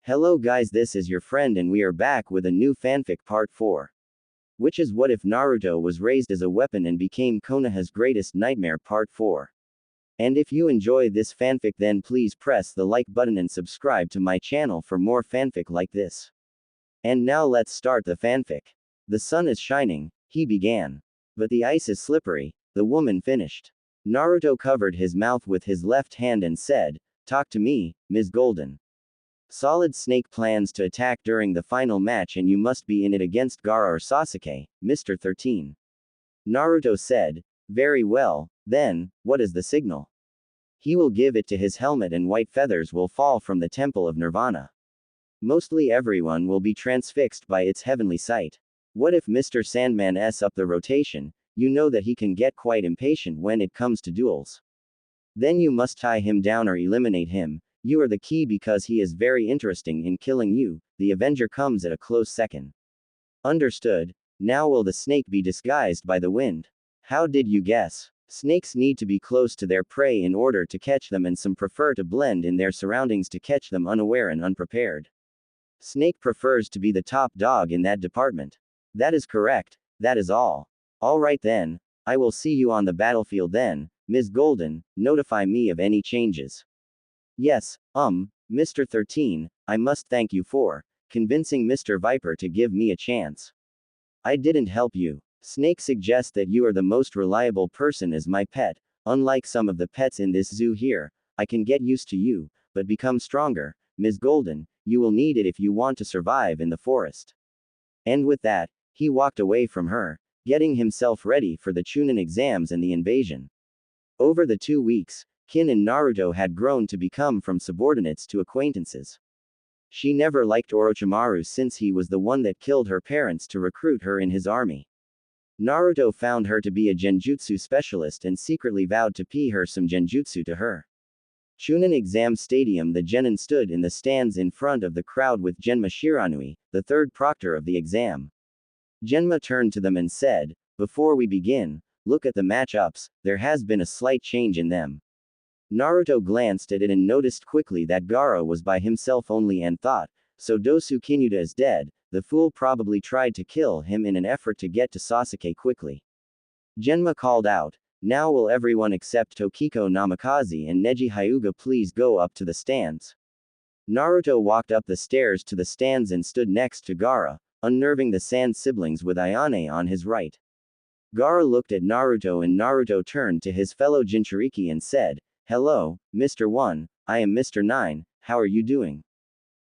Hello guys, this is your friend and we are back with a new fanfic part 4. Which is what if Naruto was raised as a weapon and became Konoha's greatest nightmare part 4. And if you enjoy this fanfic then please press the like button and subscribe to my channel for more fanfic like this. And now let's start the fanfic. The sun is shining, he began. But the ice is slippery, the woman finished. Naruto covered his mouth with his left hand and said, "Talk to me, Ms. Golden. Solid Snake plans to attack during the final match and you must be in it against Gaara or Sasuke, Mr. 13. Naruto said, "Very well, then, what is the signal?" "He will give it to his helmet and white feathers will fall from the Temple of Nirvana. Mostly everyone will be transfixed by its heavenly sight. What if Mr. Sandman s up the rotation? You know that he can get quite impatient when it comes to duels. Then you must tie him down or eliminate him. You are the key because he is very interesting in killing you. The Avenger comes at a close second." "Understood. Now will the snake be disguised by the wind?" "How did you guess?" Snakes need to be close to their prey in order to catch them and some prefer to blend in their surroundings to catch them unaware and unprepared. Snake prefers to be the top dog in that department. That is correct, that is all. Alright then, I will see you on the battlefield then, Ms. Golden, notify me of any changes. Yes, Mr. 13, I must thank you for convincing Mr. Viper to give me a chance. I didn't help you. Snake suggests that you are the most reliable person as my pet. Unlike some of the pets in this zoo here, I can get used to you, but become stronger, Ms. Golden, you will need it if you want to survive in the forest. And with that, he walked away from her, getting himself ready for the Chunin exams and the invasion. Over the 2 weeks, Kin and Naruto had grown to become from subordinates to acquaintances. She never liked Orochimaru since he was the one that killed her parents to recruit her in his army. Naruto found her to be a genjutsu specialist and secretly vowed to pee her some genjutsu to her. Chunin exam stadium. The genin stood in the stands in front of the crowd with Genma Shiranui, the third proctor of the exam. Genma turned to them and said, "Before we begin, look at the matchups, there has been a slight change in them." Naruto glanced at it and noticed quickly that Gaara was by himself only and thought, so Dosu Kinuta is dead, the fool probably tried to kill him in an effort to get to Sasuke quickly. Genma called out, "Now will everyone except Tokiko Namikaze and Neji Hyuga please go up to the stands." Naruto walked up the stairs to the stands and stood next to Gaara, unnerving the Sand siblings with Ayane on his right. Gaara looked at Naruto and Naruto turned to his fellow Jinchuriki and said, "Hello, Mr. 1, I am Mr. 9, how are you doing?"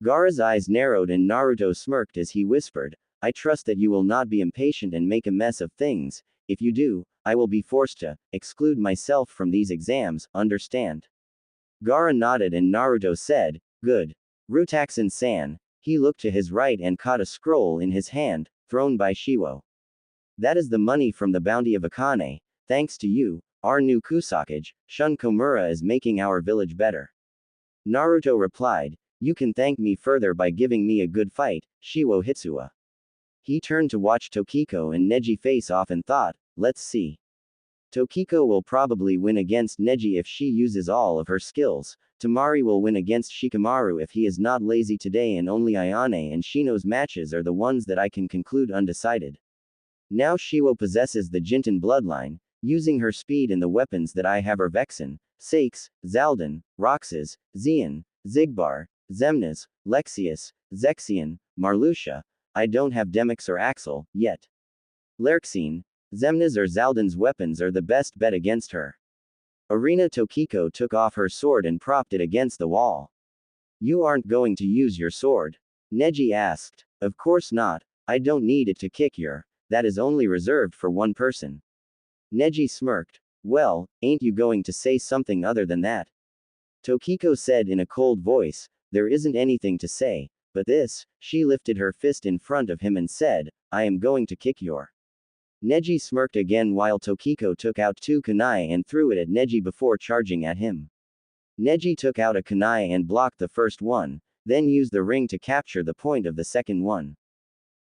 Gaara's eyes narrowed and Naruto smirked as he whispered, "I trust that you will not be impatient and make a mess of things. If you do, I will be forced to exclude myself from these exams, understand?" Gaara nodded and Naruto said, "Good. Rutaxin-san." He looked to his right and caught a scroll in his hand, thrown by Shiwo. "That is the money from the bounty of Akane. Thanks to you, our new Kusakage, Shun Komura is making our village better." Naruto replied, "You can thank me further by giving me a good fight, Shiwo Hitsuwa." He turned to watch Tokiko and Neji face off and thought, let's see. Tokiko will probably win against Neji if she uses all of her skills. Temari will win against Shikamaru if he is not lazy today and only Ayane and Shino's matches are the ones that I can conclude undecided. Now Shiwo possesses the Jinten bloodline, using her speed and the weapons that I have are Vexen, Sakes, Zaldin, Roxas, Zeon, Zigbar, Zemnas, Lexius, Zexion, Marluxia. I don't have Demix or Axel, yet. Lerxine, Zemnas or Zaldin's weapons are the best bet against her. Arena Tokiko took off her sword and propped it against the wall. "You aren't going to use your sword?" Neji asked. "Of course not, I don't need it to kick your, that is only reserved for one person." Neji smirked. "Well, ain't you going to say something other than that?" Tokiko said in a cold voice, "There isn't anything to say, but this." She lifted her fist in front of him and said, "I am going to kick your." Neji smirked again while Tokiko took out 2 kunai and threw it at Neji before charging at him. Neji took out a kunai and blocked the first one, then used the ring to capture the point of the second one.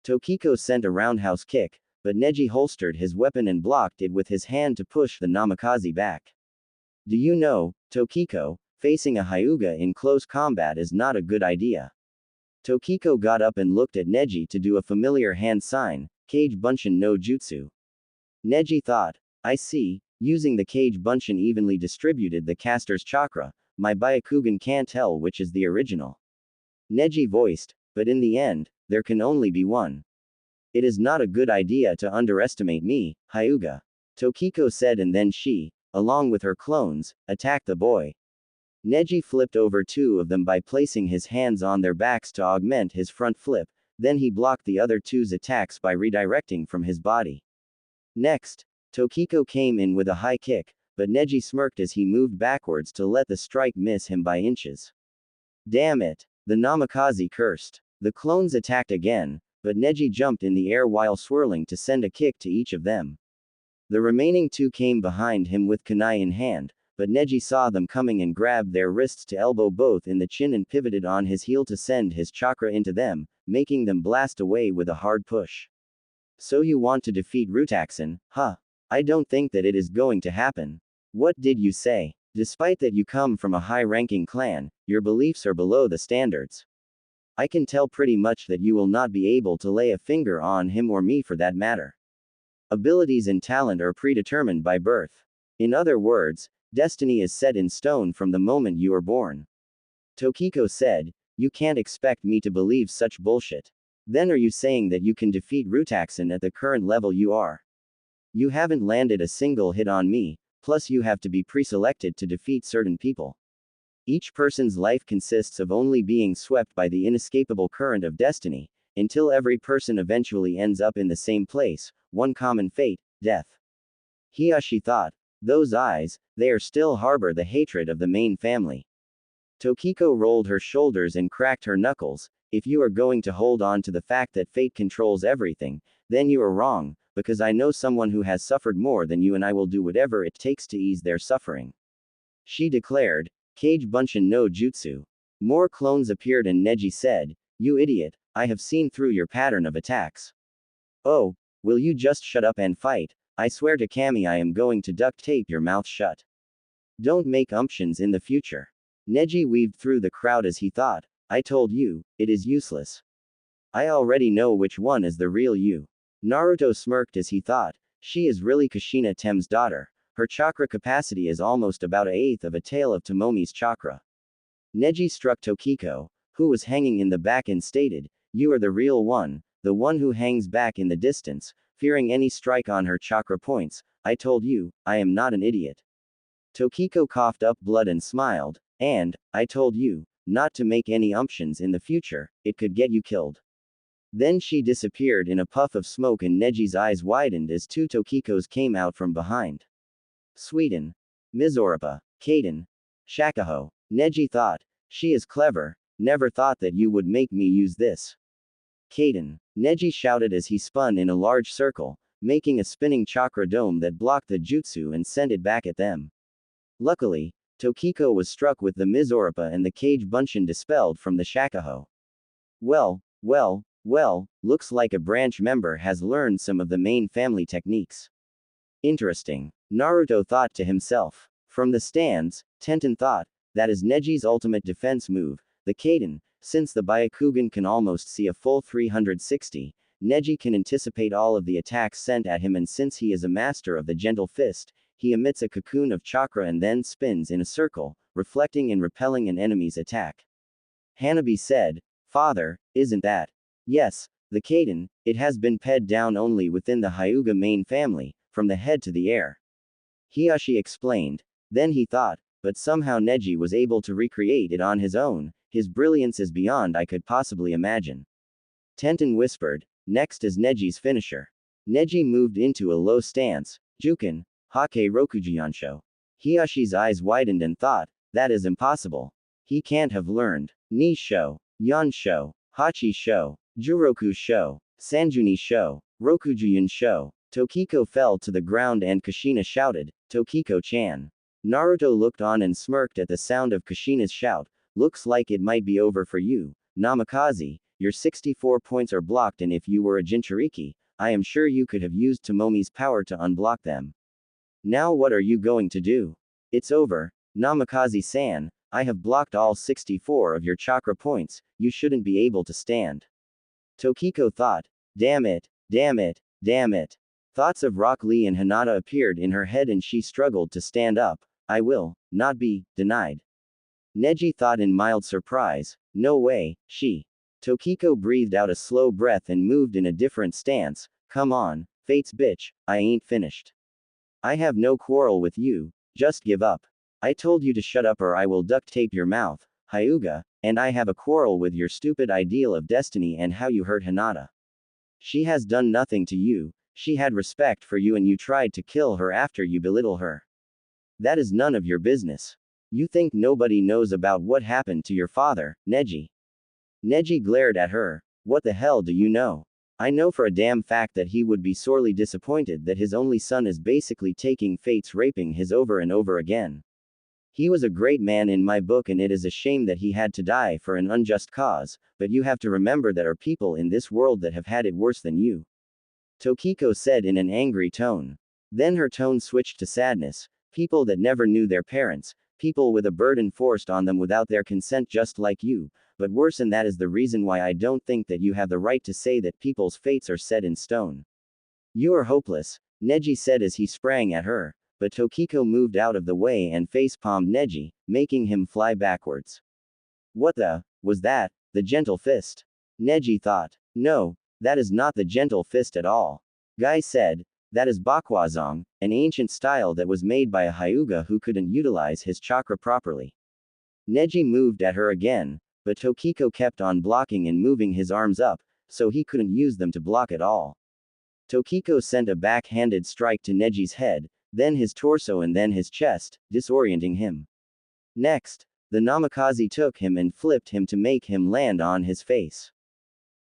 Tokiko sent a roundhouse kick, but Neji holstered his weapon and blocked it with his hand to push the Namikaze back. "Do you know, Tokiko, facing a Hyuga in close combat is not a good idea." Tokiko got up and looked at Neji to do a familiar hand sign, Kage Bunshin no Jutsu. Neji thought, I see, using the Kage Bunshin evenly distributed the caster's chakra, my Byakugan can't tell which is the original. Neji voiced, but in the end, there can only be one. It is not a good idea to underestimate me, Hyuga. Tokiko said, and then she, along with her clones, attacked the boy. Neji flipped over two of them by placing his hands on their backs to augment his front flip, then he blocked the other two's attacks by redirecting from his body. Next, Tokiko came in with a high kick, but Neji smirked as he moved backwards to let the strike miss him by inches. Damn it! The Namikaze cursed. The clones attacked again, but Neji jumped in the air while swirling to send a kick to each of them. The remaining two came behind him with kunai in hand, but Neji saw them coming and grabbed their wrists to elbow both in the chin and pivoted on his heel to send his chakra into them, making them blast away with a hard push. So you want to defeat Rutaxan, huh? I don't think that it is going to happen. What did you say? Despite that you come from a high-ranking clan, your beliefs are below the standards. I can tell pretty much that you will not be able to lay a finger on him or me for that matter. Abilities and talent are predetermined by birth. In other words, destiny is set in stone from the moment you are born. Tokiko said, you can't expect me to believe such bullshit. Then are you saying that you can defeat Rutaxan at the current level you are? You haven't landed a single hit on me, plus you have to be pre-selected to defeat certain people. Each person's life consists of only being swept by the inescapable current of destiny, until every person eventually ends up in the same place, one common fate, death. Hiyashi thought, those eyes, they are still harbor the hatred of the main family. Tokiko rolled her shoulders and cracked her knuckles. If you are going to hold on to the fact that fate controls everything, then you are wrong, because I know someone who has suffered more than you and I will do whatever it takes to ease their suffering. She declared, Kage Bunshin no Jutsu. More clones appeared and Neji said, you idiot, I have seen through your pattern of attacks. Oh, will you just shut up and fight? I swear to Kami I am going to duct tape your mouth shut. Don't make umptions in the future. Neji weaved through the crowd as he thought, I told you, it is useless. I already know which one is the real you. Naruto smirked as he thought, she is really Kushina Tem's daughter. Her chakra capacity is almost about an eighth of a tail of Tomomi's chakra. Neji struck Tokiko, who was hanging in the back and stated, you are the real one, the one who hangs back in the distance, fearing any strike on her chakra points. I told you, I am not an idiot. Tokiko coughed up blood and smiled, and, I told you, not to make any umptions in the future, it could get you killed. Then she disappeared in a puff of smoke and Neji's eyes widened as two Tokikos came out from behind. Sweden. Mizoripa. Kaden. Shakaho. Neji thought, she is clever, never thought that you would make me use this. Kaden. Neji shouted as he spun in a large circle, making a spinning chakra dome that blocked the jutsu and sent it back at them. Luckily, Tokiko was struck with the Mizoripa and the Kage Bunshin dispelled from the Shakaho. Well, looks like a branch member has learned some of the main family techniques. Interesting. Naruto thought to himself. From the stands, Tenten thought, that is Neji's ultimate defense move, the Kaden. Since the Byakugan can almost see a full 360, Neji can anticipate all of the attacks sent at him, and since he is a master of the gentle fist, he emits a cocoon of chakra and then spins in a circle, reflecting and repelling an enemy's attack. Hanabi said, Father, isn't that? Yes, the Kaden, it has been ped down only within the Hyuga main family, from the head to the air. Hiyashi explained. Then he thought, but somehow Neji was able to recreate it on his own. His brilliance is beyond I could possibly imagine. Tenten whispered, next is Neji's finisher. Neji moved into a low stance, Juken, Hake Rokujiansho. Hiyashi's eyes widened and thought, that is impossible. He can't have learned. Ni Sho, Yan Sho, Hachi Sho, Juroku Sho, Sanjuni Sho, Rokujuyun Sho. Tokiko fell to the ground and Kushina shouted, Tokiko-chan. Naruto looked on and smirked at the sound of Kushina's shout, looks like it might be over for you, Namikaze, your 64 points are blocked, and if you were a Jinchuriki, I am sure you could have used Tomomi's power to unblock them. Now what are you going to do? It's over, Namikaze-san, I have blocked all 64 of your chakra points, you shouldn't be able to stand. Tokiko thought. Damn it, damn it, damn it. Thoughts of Rock Lee and Hinata appeared in her head and she struggled to stand up. I will not be denied. Neji thought in mild surprise. No way, she. Tokiko breathed out a slow breath and moved in a different stance. Come on, Fate's bitch, I ain't finished. I have no quarrel with you, just give up. I told you to shut up or I will duct tape your mouth, Hyuga, and I have a quarrel with your stupid ideal of destiny and how you hurt Hinata. She has done nothing to you, she had respect for you and you tried to kill her after you belittle her. That is none of your business. You think nobody knows about what happened to your father, Neji? Neji glared at her. What the hell do you know? I know for a damn fact that he would be sorely disappointed that his only son is basically taking Fate's raping his over and over again. He was a great man in my book and it is a shame that he had to die for an unjust cause, but you have to remember there are people in this world that have had it worse than you. Tokiko said in an angry tone. Then her tone switched to sadness. People that never knew their parents, people with a burden forced on them without their consent just like you, but worse than that is the reason why I don't think that you have the right to say that people's fates are set in stone. You are hopeless, Neji said as he sprang at her, but Tokiko moved out of the way and face-palmed Neji, making him fly backwards. What the, was that, the gentle fist? Neji thought. No, that is not the gentle fist at all. Guy said, that is Bakwazong, an ancient style that was made by a Hyuga who couldn't utilize his chakra properly. Neji moved at her again, but Tokiko kept on blocking and moving his arms up, so he couldn't use them to block at all. Tokiko sent a backhanded strike to Neji's head, then his torso and then his chest, disorienting him. Next, the Namikaze took him and flipped him to make him land on his face.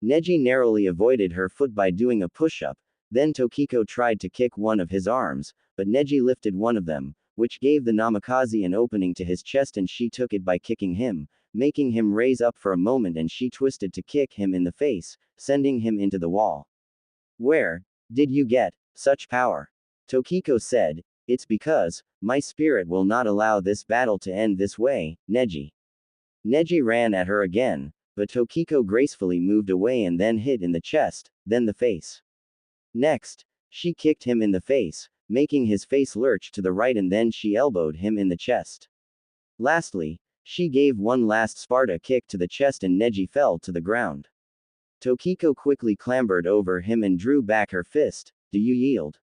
Neji narrowly avoided her foot by doing a push-up, then Tokiko tried to kick one of his arms, but Neji lifted one of them, which gave the Namikaze an opening to his chest and she took it by kicking him, making him raise up for a moment and she twisted to kick him in the face, sending him into the wall. Where did you get such power? Tokiko said, it's because my spirit will not allow this battle to end this way, Neji. Neji ran at her again, but Tokiko gracefully moved away and then hit in the chest, then the face. Next, she kicked him in the face, making his face lurch to the right and then she elbowed him in the chest. Lastly, she gave one last Sparta kick to the chest and Neji fell to the ground. Tokiko quickly clambered over him and drew back her fist. Do you yield?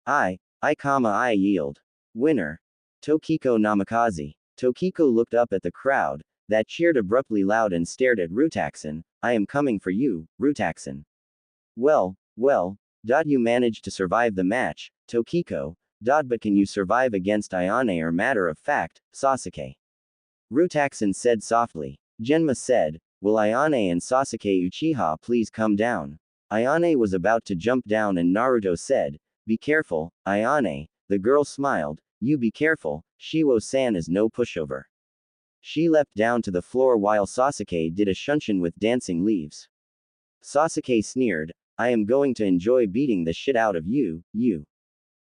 I yield. Winner. Tokiko Namikaze. Tokiko looked up at the crowd, that cheered abruptly loud and stared at Rutaxan. I am coming for you, Rutaxan. Well, you managed to survive the match, Tokiko, but can you survive against Ayane or matter of fact, Sasuke? Rutaxan said softly. Genma said, will Ayane and Sasuke Uchiha please come down? Ayane was about to jump down and Naruto said, be careful, Ayane. The girl smiled, you be careful, Shiwo-san is no pushover. She leapt down to the floor while Sasuke did a shunshin with dancing leaves. Sasuke sneered, I am going to enjoy beating the shit out of you, you.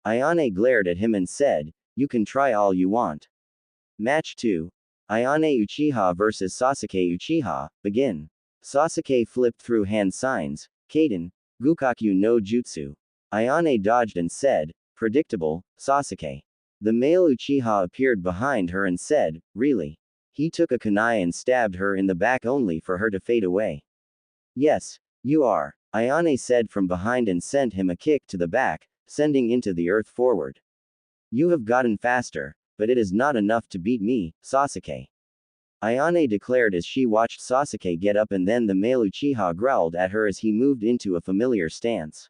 Ayane glared at him and said, you can try all you want. Match 2. Ayane Uchiha vs Sasuke Uchiha, begin. Sasuke flipped through hand signs, Kaden, Gukaku no Jutsu. Ayane dodged and said, predictable, Sasuke. The male Uchiha appeared behind her and said, really? He took a kunai and stabbed her in the back only for her to fade away. Yes, you are, Ayane said from behind and sent him a kick to the back, sending into the earth forward. You have gotten faster, but it is not enough to beat me, Sasuke. Ayane declared as she watched Sasuke get up and then the male Uchiha growled at her as he moved into a familiar stance.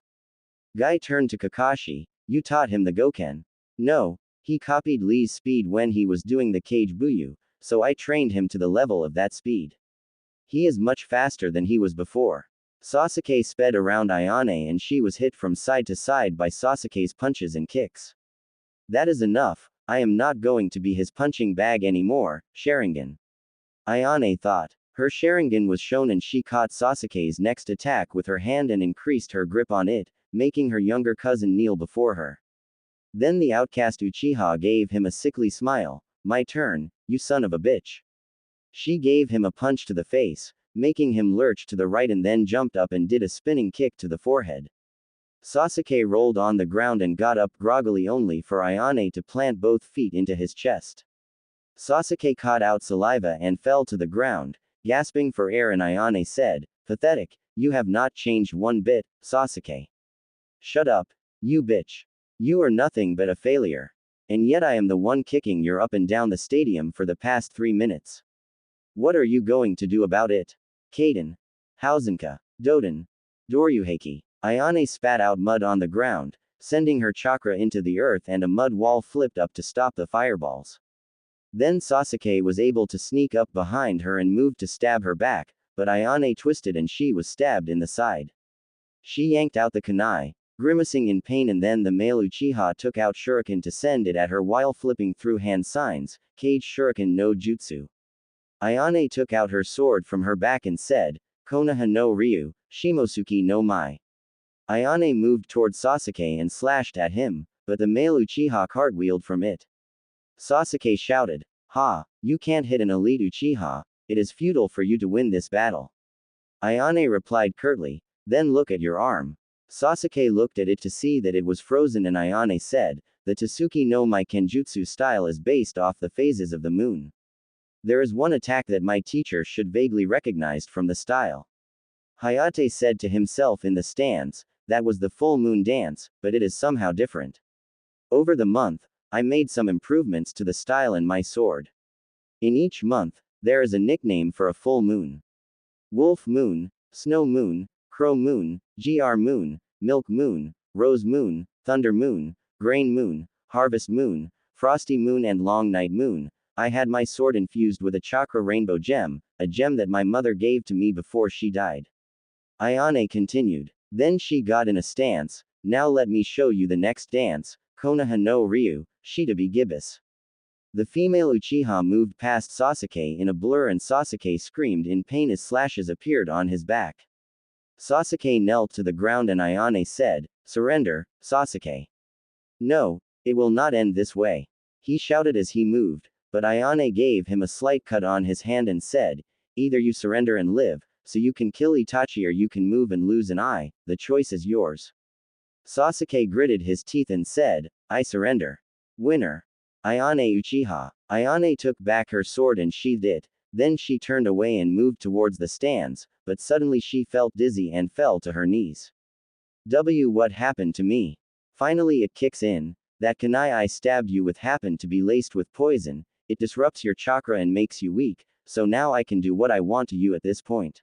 Guy turned to Kakashi, you taught him the Goken. No, he copied Lee's speed when he was doing the Kage Buyu, so I trained him to the level of that speed. He is much faster than he was before. Sasuke sped around Ayane and she was hit from side to side by Sasuke's punches and kicks. That is enough, I am not going to be his punching bag anymore, Sharingan. Ayane thought. Her Sharingan was shown and she caught Sasuke's next attack with her hand and increased her grip on it, making her younger cousin kneel before her. Then the outcast Uchiha gave him a sickly smile, My turn, you son of a bitch. She gave him a punch to the face, making him lurch to the right and then jumped up and did a spinning kick to the forehead. Sasuke rolled on the ground and got up groggily only for Ayane to plant both feet into his chest. Sasuke caught out saliva and fell to the ground, gasping for air, and Ayane said, "Pathetic, you have not changed one bit, Sasuke. Shut up, you bitch. You are nothing but a failure. And yet I am the one kicking you up and down the stadium for the past 3 minutes. What are you going to do about it? Kaden. Hausenka. Doden. Doryuheki." Ayane spat out mud on the ground, sending her chakra into the earth, and a mud wall flipped up to stop the fireballs. Then Sasuke was able to sneak up behind her and moved to stab her back, but Ayane twisted and she was stabbed in the side. She yanked out the kunai, grimacing in pain, and then the male Uchiha took out shuriken to send it at her while flipping through hand signs, Cage Shuriken no Jutsu. Ayane took out her sword from her back and said, "Konoha no Ryu, Shimosuke no Mai." Ayane moved toward Sasuke and slashed at him, but the male Uchiha cartwheeled from it. Sasuke shouted, "Ha, you can't hit an elite Uchiha, it is futile for you to win this battle." Ayane replied curtly, "Then look at your arm." Sasuke looked at it to see that it was frozen, and Ayane said, "The Tsuki no Mai Kenjutsu style is based off the phases of the moon. There is one attack that my teacher should vaguely recognize from the style." Hayate said to himself in the stands, "That was the full moon dance, but it is somehow different. Over the month, I made some improvements to the style in my sword. In each month, there is a nickname for a full moon. Wolf moon, snow moon, crow moon, gr moon, milk moon, rose moon, thunder moon, grain moon, harvest moon, frosty moon, and long night moon. I had my sword infused with a chakra rainbow gem, a gem that my mother gave to me before she died." Ayane continued. Then she got in a stance. "Now let me show you the next dance, Konoha no Ryu, Shitabi Gibbous." The female Uchiha moved past Sasuke in a blur, and Sasuke screamed in pain as slashes appeared on his back. Sasuke knelt to the ground and Ayane said, "Surrender, Sasuke. No, it will not end this way." He shouted as he moved, but Ayane gave him a slight cut on his hand and said, "Either you surrender and live, so you can kill Itachi, or you can move and lose an eye, the choice is yours." Sasuke gritted his teeth and said, "I surrender. Winner. Ayane Uchiha." Ayane took back her sword and sheathed it, then she turned away and moved towards the stands, but suddenly she felt dizzy and fell to her knees. What happened to me? Finally it kicks in. That kunai I stabbed you with happened to be laced with poison. It disrupts your chakra and makes you weak, so now I can do what I want to you at this point,"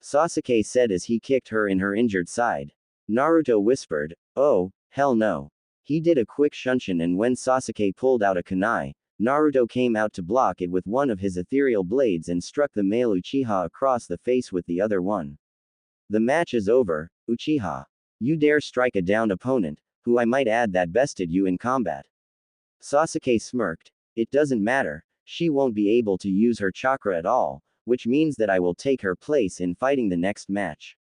Sasuke said as he kicked her in her injured side. Naruto whispered, "Oh, hell no." He did a quick shunshin, and when Sasuke pulled out a kunai, Naruto came out to block it with one of his ethereal blades and struck the male Uchiha across the face with the other one. "The match is over, Uchiha. You dare strike a downed opponent, who I might add that bested you in combat." Sasuke smirked. "It doesn't matter, she won't be able to use her chakra at all, which means that I will take her place in fighting the next match."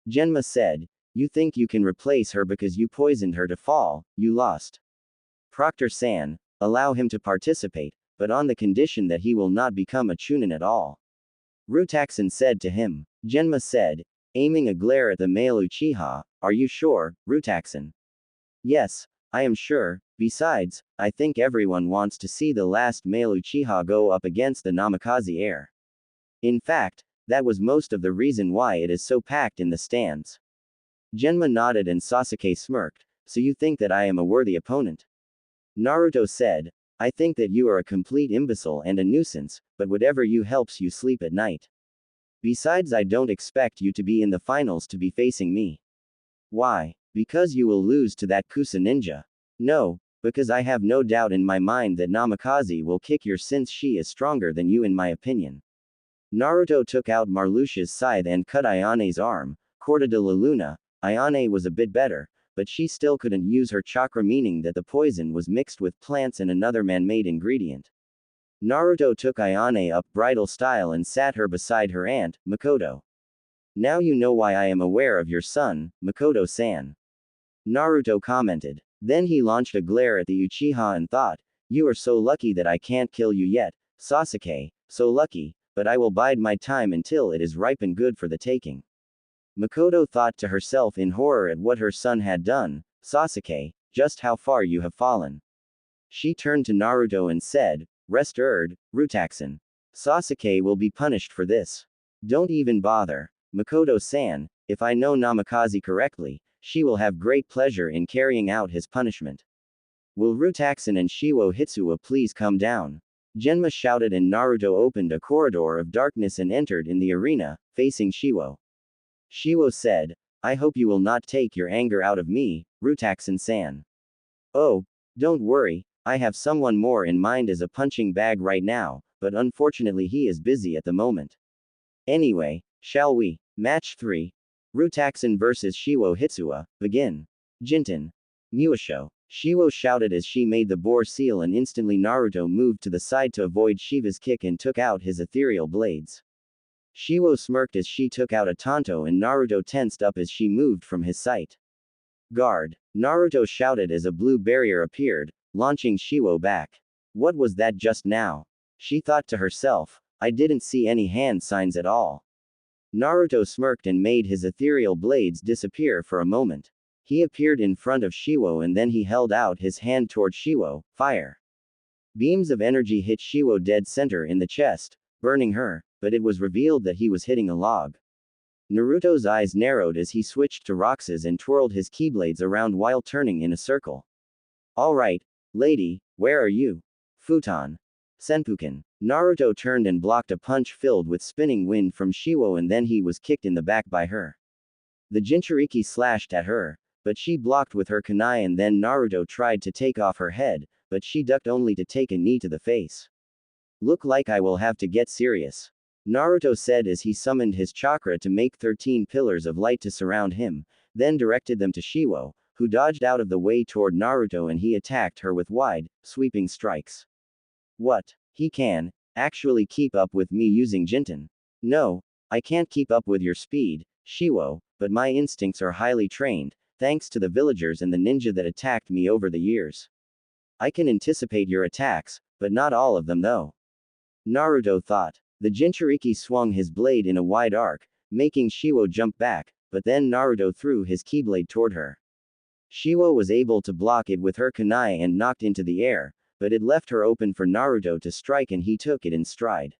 Genma said, "You think you can replace her because you poisoned her to fall, you lost. Proctor-san, allow him to participate, but on the condition that he will not become a chunin at all," Rutaxan said to him. Genma said, aiming a glare at the male Uchiha, "Are you sure, Rutaxan?" "Yes, I am sure. Besides, I think everyone wants to see the last male Uchiha go up against the Namikaze heir. In fact, that was most of the reason why it is so packed in the stands." Genma nodded and Sasuke smirked. "So you think that I am a worthy opponent?" Naruto said, "I think that you are a complete imbecile and a nuisance, but whatever you helps you sleep at night. Besides, I don't expect you to be in the finals to be facing me." "Why? Because you will lose to that Kusa ninja." "No, because I have no doubt in my mind that Namikaze will kick your, since she is stronger than you in my opinion." Naruto took out Marluxia's scythe and cut Ayane's arm. Corta de la Luna. Ayane was a bit better, but she still couldn't use her chakra, meaning that the poison was mixed with plants and another man-made ingredient. Naruto took Ayane up bridal style and sat her beside her aunt, Makoto. "Now you know why I am aware of your son, Makoto-san," Naruto commented. Then he launched a glare at the Uchiha and thought, You are so lucky that I can't kill you yet, Sasuke, so lucky, but I will bide my time until it is ripe and good for the taking. Makoto thought to herself in horror at what her son had done. Sasuke, just how far you have fallen. She turned to Naruto and said, Rest Rutaxan. Sasuke will be punished for this. Don't even bother. Makoto-san, if I know Namikaze correctly, she will have great pleasure in carrying out his punishment. Will Rutaxan and Shiwo Hitsuwa please come down? Genma shouted and Naruto opened a corridor of darkness and entered in the arena, facing Shiwo. Shiwo said, I hope you will not take your anger out of me, Rutaxan-san. Oh, don't worry, I have someone more in mind as a punching bag right now, but unfortunately he is busy at the moment. Anyway, shall we? Match 3. Rutaxan vs Shiwo Hitsuwa, begin. Jinten. Muasho. Shiwo shouted as she made the boar seal and instantly Naruto moved to the side to avoid Shiva's kick and took out his ethereal blades. Shiwo smirked as she took out a Tonto and Naruto tensed up as she moved from his sight. Guard. Naruto shouted as a blue barrier appeared, launching Shiwo back. What was that just now? She thought to herself, I didn't see any hand signs at all. Naruto smirked and made his ethereal blades disappear for a moment. He appeared in front of Shiwo and then he held out his hand toward Shiwo, fire. Beams of energy hit Shiwo dead center in the chest, burning her, but it was revealed that he was hitting a log. Naruto's eyes narrowed as he switched to Roxas and twirled his keyblades around while turning in a circle. Alright, lady, where are you? Futon. Senpuken. Naruto turned and blocked a punch filled with spinning wind from Shiwo and then he was kicked in the back by her. The Jinchuriki slashed at her, but she blocked with her kunai and then Naruto tried to take off her head, but she ducked only to take a knee to the face. Look like I will have to get serious. Naruto said as he summoned his chakra to make 13 pillars of light to surround him, then directed them to Shiwo, who dodged out of the way toward Naruto and he attacked her with wide, sweeping strikes. What? He can actually keep up with me using Jinten? No, I can't keep up with your speed, Shiwo, but my instincts are highly trained, thanks to the villagers and the ninja that attacked me over the years. I can anticipate your attacks, but not all of them though. Naruto thought. The Jinchuriki swung his blade in a wide arc, making Shiwo jump back, but then Naruto threw his keyblade toward her. Shiwo was able to block it with her kunai and knocked into the air, but it left her open for Naruto to strike and he took it in stride.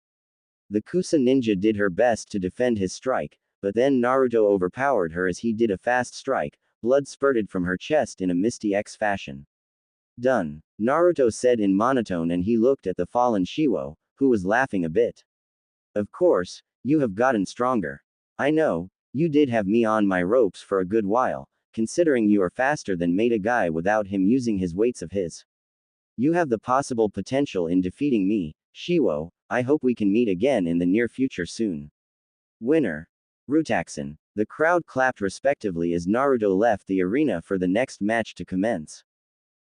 The Kusa ninja did her best to defend his strike, but then Naruto overpowered her as he did a fast strike, blood spurted from her chest in a Misty X fashion. Done. Naruto said in monotone and he looked at the fallen Shiwo, who was laughing a bit. Of course, you have gotten stronger. I know, you did have me on my ropes for a good while, considering you are faster than made a guy without him using his weights of his. You have the possible potential in defeating me, Shiwo, I hope we can meet again in the near future soon. Winner. Rutaxan. The crowd clapped respectively as Naruto left the arena for the next match to commence.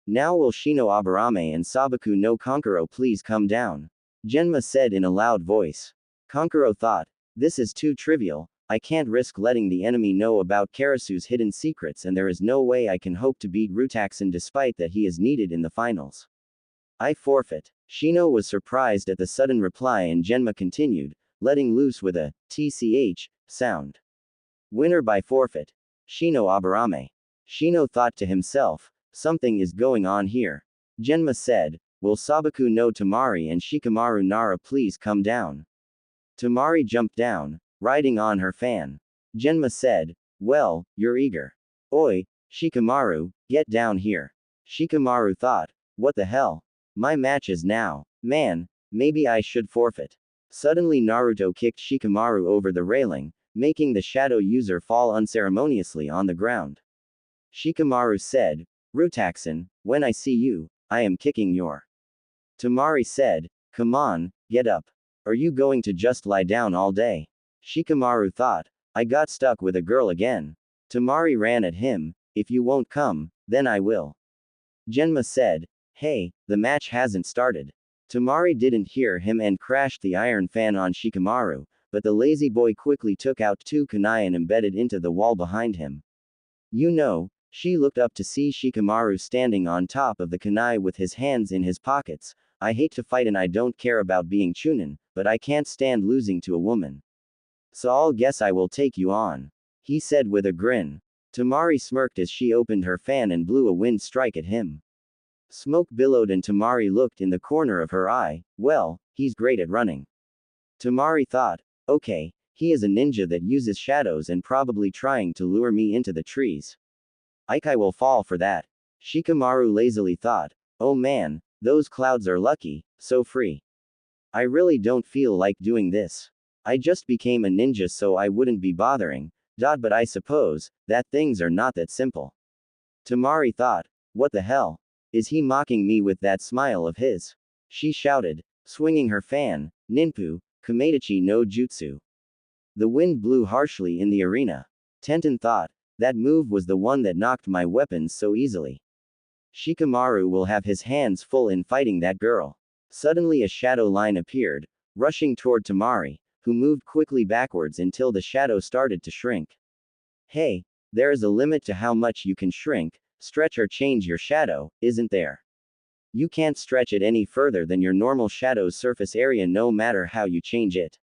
Now will Shino Aburame and Sabaku no Kankuro please come down? Genma said in a loud voice. Kankuro thought, this is too trivial, I can't risk letting the enemy know about Karasu's hidden secrets and there is no way I can hope to beat Rutaxan despite that he is needed in the finals. I forfeit. Shino was surprised at the sudden reply and Genma continued, letting loose with a tch sound. Winner by forfeit. Shino Aburame. Shino thought to himself, something is going on here. Genma said, will Sabaku no Tamari and Shikamaru Nara please come down? Tamari jumped down, riding on her fan. Genma said, well, you're eager. Oi, Shikamaru, get down here. Shikamaru thought, what the hell? My match is now. Man, maybe I should forfeit. Suddenly Naruto kicked Shikamaru over the railing, making the shadow user fall unceremoniously on the ground. Shikamaru said, Rutaxan, when I see you, I am kicking your. Tamari said, come on, get up. Are you going to just lie down all day? Shikamaru thought, I got stuck with a girl again. Tamari ran at him, if you won't come, then I will. Genma said, hey, the match hasn't started. Tamari didn't hear him and crashed the iron fan on Shikamaru, but the lazy boy quickly took out two kunai and embedded into the wall behind him. You know, She looked up to see Shikamaru standing on top of the kunai with his hands in his pockets. I hate to fight and I don't care about being Chunin, but I can't stand losing to a woman. So I'll guess I will take you on, he said with a grin. Tamari smirked as she opened her fan and blew a wind strike at him. Smoke billowed and Tamari looked in the corner of her eye. Well, he's great at running. Tamari thought, okay, he is a ninja that uses shadows and probably trying to lure me into the trees. I will fall for that. Shikamaru lazily thought, oh man, those clouds are lucky, so free. I really don't feel like doing this. I just became a ninja so I wouldn't be bothering, but I suppose, that things are not that simple. Tamari thought, what the hell? Is he mocking me with that smile of his? She shouted, swinging her fan, Ninpu, Kameidachi no Jutsu. The wind blew harshly in the arena. Tenten thought, that move was the one that knocked my weapons so easily. Shikamaru will have his hands full in fighting that girl. Suddenly a shadow line appeared, rushing toward Tamari, who moved quickly backwards until the shadow started to shrink. Hey, there is a limit to how much you can shrink, stretch or change your shadow, isn't there? You can't stretch it any further than your normal shadow's surface area no matter how you change it.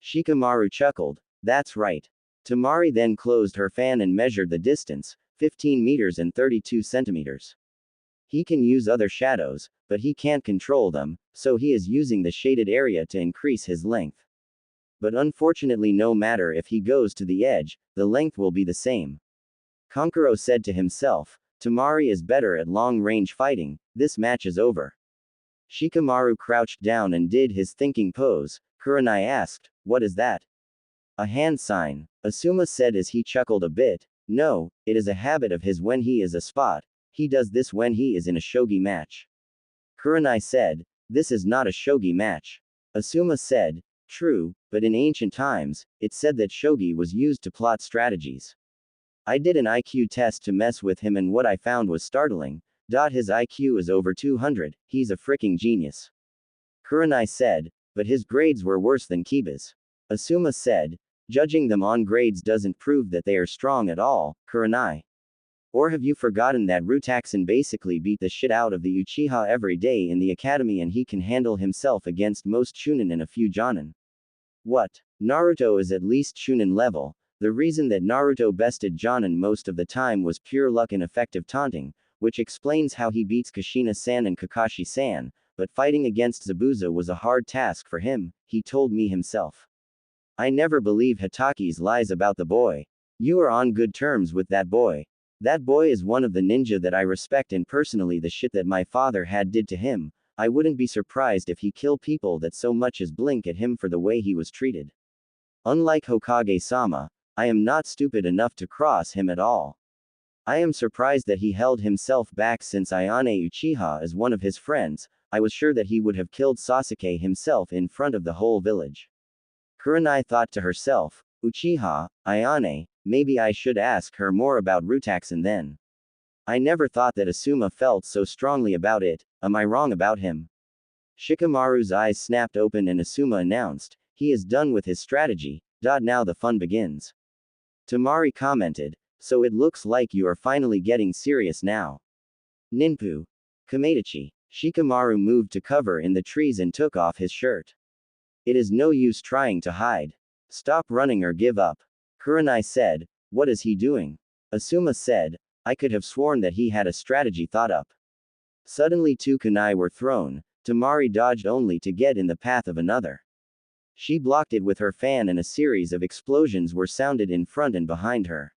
Shikamaru chuckled, that's right. Tamari then closed her fan and measured the distance, 15 meters and 32 centimeters. He can use other shadows, but he can't control them, so he is using the shaded area to increase his length. But unfortunately no matter if he goes to the edge, the length will be the same. Kankuro said to himself, Tamari is better at long-range fighting, this match is over. Shikamaru crouched down and did his thinking pose. Kurenai asked, what is that? A hand sign, Asuma said as he chuckled a bit. No, it is a habit of his when he is a spot. He does this when he is in a shogi match. Kurenai said, this is not a shogi match. Asuma said, true, but in ancient times, it said that shogi was used to plot strategies. I did an IQ test to mess with him and what I found was startling. His IQ is over 200, he's a fricking genius. Kurenai said, but his grades were worse than Kiba's. Asuma said, judging them on grades doesn't prove that they are strong at all, Kurenai. Or have you forgotten that Rutaxan basically beat the shit out of the Uchiha every day in the academy and he can handle himself against most Chunin and a few Jonin? What? Naruto is at least Chunin level. The reason that Naruto bested Jonin most of the time was pure luck and effective taunting, which explains how he beats Kushina-san and Kakashi-san, but fighting against Zabuza was a hard task for him, he told me himself. I never believe Hitaki's lies about the boy. You are on good terms with that boy. That boy is one of the ninja that I respect and personally the shit that my father had did to him, I wouldn't be surprised if he kill people that so much as blink at him for the way he was treated. Unlike Hokage-sama, I am not stupid enough to cross him at all. I am surprised that he held himself back since Ayane Uchiha is one of his friends, I was sure that he would have killed Sasuke himself in front of the whole village. Kurenai thought to herself, Uchiha, Ayane, maybe I should ask her more about Rutaxan then. I never thought that Asuma felt so strongly about it, am I wrong about him? Shikamaru's eyes snapped open and Asuma announced, he is done with his strategy, now the fun begins. Tamari commented, so it looks like you are finally getting serious now. Ninpu. Kameidachi. Shikamaru moved to cover in the trees and took off his shirt. It is no use trying to hide. Stop running or give up. Kurenai said, what is he doing? Asuma said, I could have sworn that he had a strategy thought up. Suddenly two kunai were thrown, Tamari dodged only to get in the path of another. She blocked it with her fan and a series of explosions were sounded in front and behind her.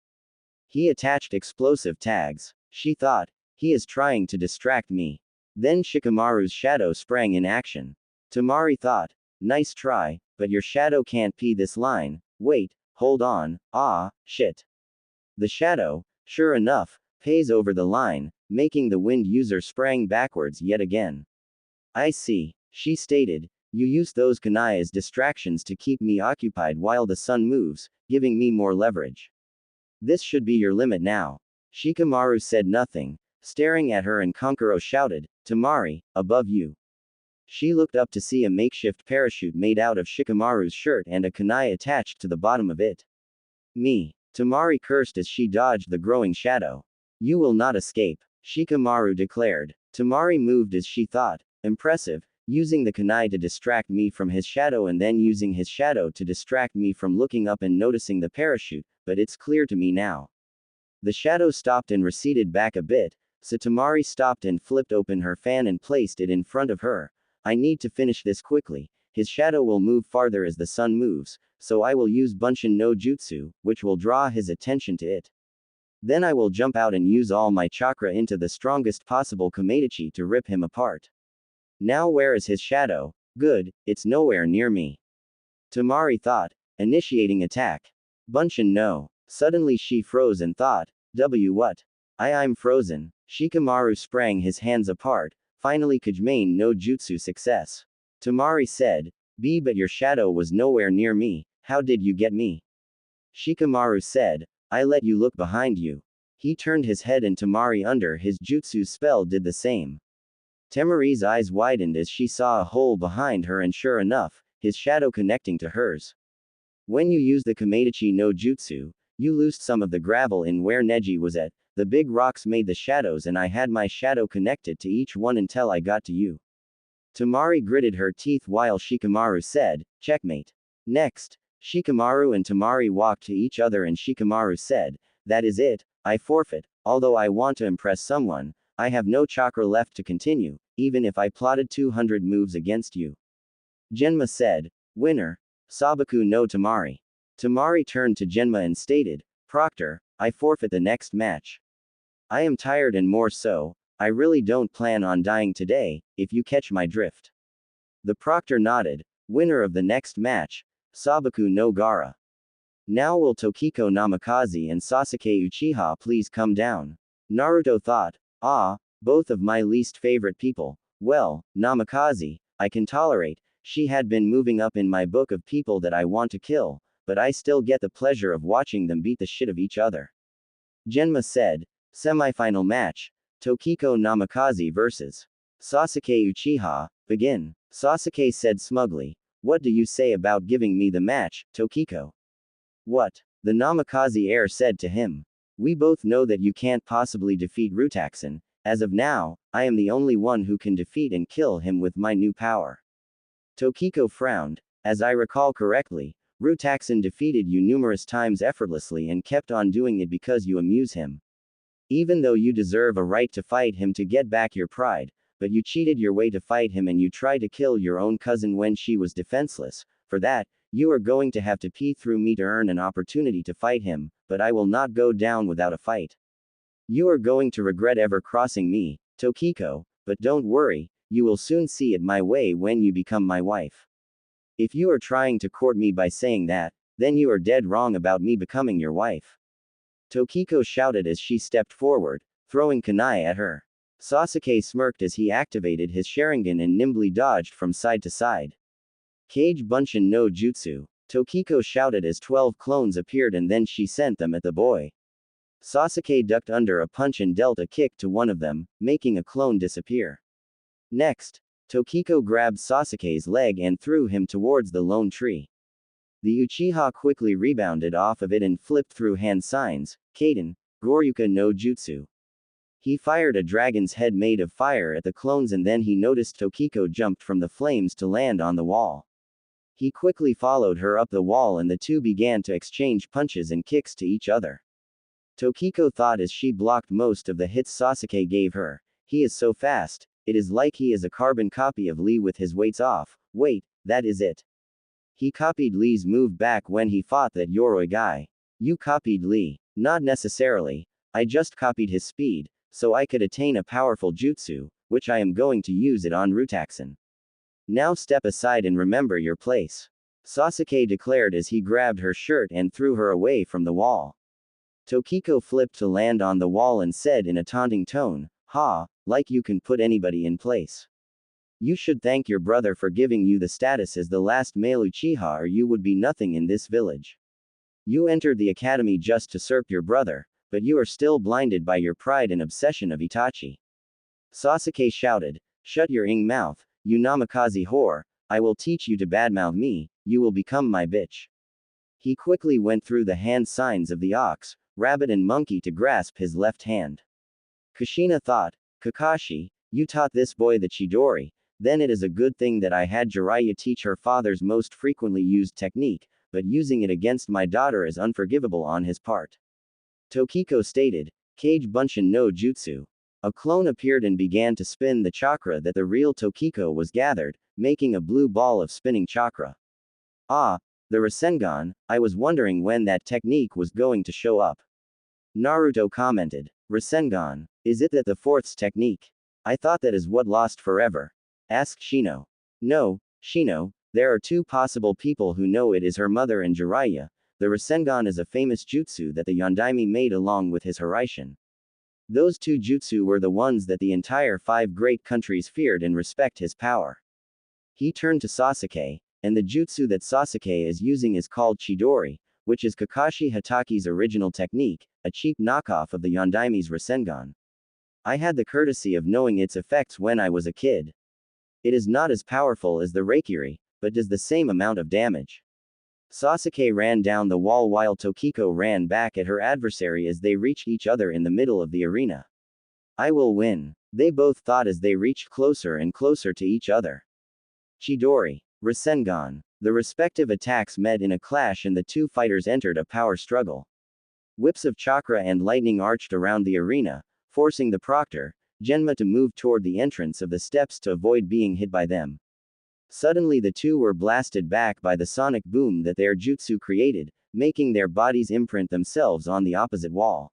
He attached explosive tags. She thought, he is trying to distract me. Then Shikamaru's shadow sprang in action. Tamari thought, nice try, but your shadow can't pee this line, wait, hold on, shit. The shadow, sure enough, pays over the line, making the wind user sprang backwards yet again. I see, she stated, you use those kunai as distractions to keep me occupied while the sun moves, giving me more leverage. This should be your limit now. Shikamaru said nothing, staring at her and Kankuro shouted, Tamari, above you. She looked up to see a makeshift parachute made out of Shikamaru's shirt and a kunai attached to the bottom of it. Me. Tamari cursed as she dodged the growing shadow. You will not escape, Shikamaru declared. Tamari moved as she thought. Impressive, using the kunai to distract me from his shadow and then using his shadow to distract me from looking up and noticing the parachute, but it's clear to me now. The shadow stopped and receded back a bit, so Tamari stopped and flipped open her fan and placed it in front of her. I need to finish this quickly. His shadow will move farther as the sun moves, so I will use Bunshin no Jutsu, which will draw his attention to it. Then I will jump out and use all my chakra into the strongest possible Komedachi to rip him apart. Now where is his shadow? Good, it's nowhere near me. Tamari thought, initiating attack. Bunshin no. Suddenly she froze and thought, what? I'm frozen. Shikamaru sprang his hands apart, finally Kajimane no Jutsu success. Tamari said, but your shadow was nowhere near me, how did you get me? Shikamaru said, I let you look behind you. He turned his head and Tamari under his jutsu spell did the same. Tamari's eyes widened as she saw a hole behind her and sure enough, his shadow connecting to hers. When you use the Komedachi no Jutsu, you loosed some of the gravel in where Neji was at, the big rocks made the shadows and I had my shadow connected to each one until I got to you. Tamari gritted her teeth while Shikamaru said, checkmate. Next, Shikamaru and Tamari walked to each other and Shikamaru said, that is it, I forfeit, although I want to impress someone, I have no chakra left to continue, even if I plotted 200 moves against you. Genma said, winner, Sabaku no Tamari. Tamari turned to Genma and stated, Proctor, I forfeit the next match. I am tired and more so, I really don't plan on dying today, if you catch my drift. The Proctor nodded, winner of the next match, Sabaku no Gara. Now will Tokiko Namikaze and Sasuke Uchiha please come down? Naruto thought, both of my least favorite people. Well, Namikaze, I can tolerate, she had been moving up in my book of people that I want to kill, but I still get the pleasure of watching them beat the shit of each other. Genma said, semi-final match, Tokiko Namikaze vs. Sasuke Uchiha, begin. Sasuke said smugly, what do you say about giving me the match, Tokiko? What? The Namikaze heir said to him. We both know that you can't possibly defeat Rutaxan. As of now, I am the only one who can defeat and kill him with my new power. Tokiko frowned. As I recall correctly, Rutaxan defeated you numerous times effortlessly and kept on doing it because you amuse him. Even though you deserve a right to fight him to get back your pride, but you cheated your way to fight him and you tried to kill your own cousin when she was defenseless. For that, you are going to have to pee through me to earn an opportunity to fight him, but I will not go down without a fight. You are going to regret ever crossing me, Tokiko, but don't worry, you will soon see it my way when you become my wife. If you are trying to court me by saying that, then you are dead wrong about me becoming your wife. Tokiko shouted as she stepped forward, throwing kunai at her. Sasuke smirked as he activated his Sharingan and nimbly dodged from side to side. Kage Bunshin no Jutsu, Tokiko shouted as 12 clones appeared and then she sent them at the boy. Sasuke ducked under a punch and dealt a kick to one of them, making a clone disappear. Next, Tokiko grabbed Sasuke's leg and threw him towards the lone tree. The Uchiha quickly rebounded off of it and flipped through hand signs, Kaden, Goryuka no Jutsu. He fired a dragon's head made of fire at the clones and then he noticed Tokiko jumped from the flames to land on the wall. He quickly followed her up the wall and the two began to exchange punches and kicks to each other. Tokiko thought as she blocked most of the hits Sasuke gave her, he is so fast, it is like he is a carbon copy of Lee with his weights off. Wait, that is it. He copied Lee's move back when he fought that Yoroi guy. You copied Lee. Not necessarily, I just copied his speed, so I could attain a powerful jutsu, which I am going to use it on Rutaxan. Now step aside and remember your place. Sasuke declared as he grabbed her shirt and threw her away from the wall. Tokiko flipped to land on the wall and said in a taunting tone, like you can put anybody in place. You should thank your brother for giving you the status as the last male Uchiha or you would be nothing in this village. You entered the academy just to serve your brother, but you are still blinded by your pride and obsession of Itachi. Sasuke shouted, shut your mouth, you Namikaze whore, I will teach you to badmouth me, you will become my bitch. He quickly went through the hand signs of the ox, rabbit and monkey to grasp his left hand. Kushina thought, Kakashi, you taught this boy the Chidori, then it is a good thing that I had Jiraiya teach her father's most frequently used technique, but using it against my daughter is unforgivable on his part. Tokiko stated, Kage Bunshin no Jutsu. A clone appeared and began to spin the chakra that the real Tokiko was gathered, making a blue ball of spinning chakra. Ah, the Rasengan, I was wondering when that technique was going to show up. Naruto commented, Rasengan, is it that the fourth's technique? I thought that is what lost forever. Asked Shino. No, Shino, there are two possible people who know it is her mother and Jiraiya. The Rasengan is a famous jutsu that the Yondaime made along with his Hiraishin. Those two jutsu were the ones that the entire 5 great countries feared and respect his power. He turned to Sasuke, and the jutsu that Sasuke is using is called Chidori, which is Kakashi Hataki's original technique, a cheap knockoff of the Yondaime's Rasengan. I had the courtesy of knowing its effects when I was a kid. It is not as powerful as the Reikiri, but does the same amount of damage. Sasuke ran down the wall while Tokiko ran back at her adversary as they reached each other in the middle of the arena. I will win, they both thought as they reached closer and closer to each other. Chidori, Rasengan. The respective attacks met in a clash and the two fighters entered a power struggle. Whips of chakra and lightning arched around the arena, forcing the proctor, Genma, to move toward the entrance of the steps to avoid being hit by them. Suddenly the two were blasted back by the sonic boom that their jutsu created, making their bodies imprint themselves on the opposite wall.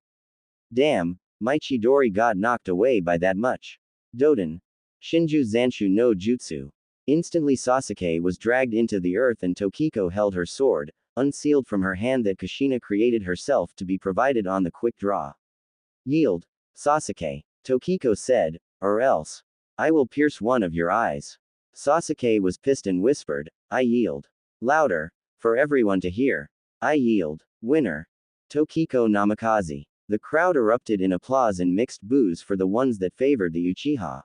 Damn, my Chidori got knocked away by that much. Doden. Shinju Zanshu no Jutsu. Instantly Sasuke was dragged into the earth and Tokiko held her sword, unsealed from her hand that Kushina created herself to be provided on the quick draw. Yield, Sasuke. Tokiko said, or else. I will pierce one of your eyes. Sasuke was pissed and whispered, I yield. Louder, for everyone to hear. I yield. Winner. Tokiko Namikaze. The crowd erupted in applause and mixed boos for the ones that favored the Uchiha.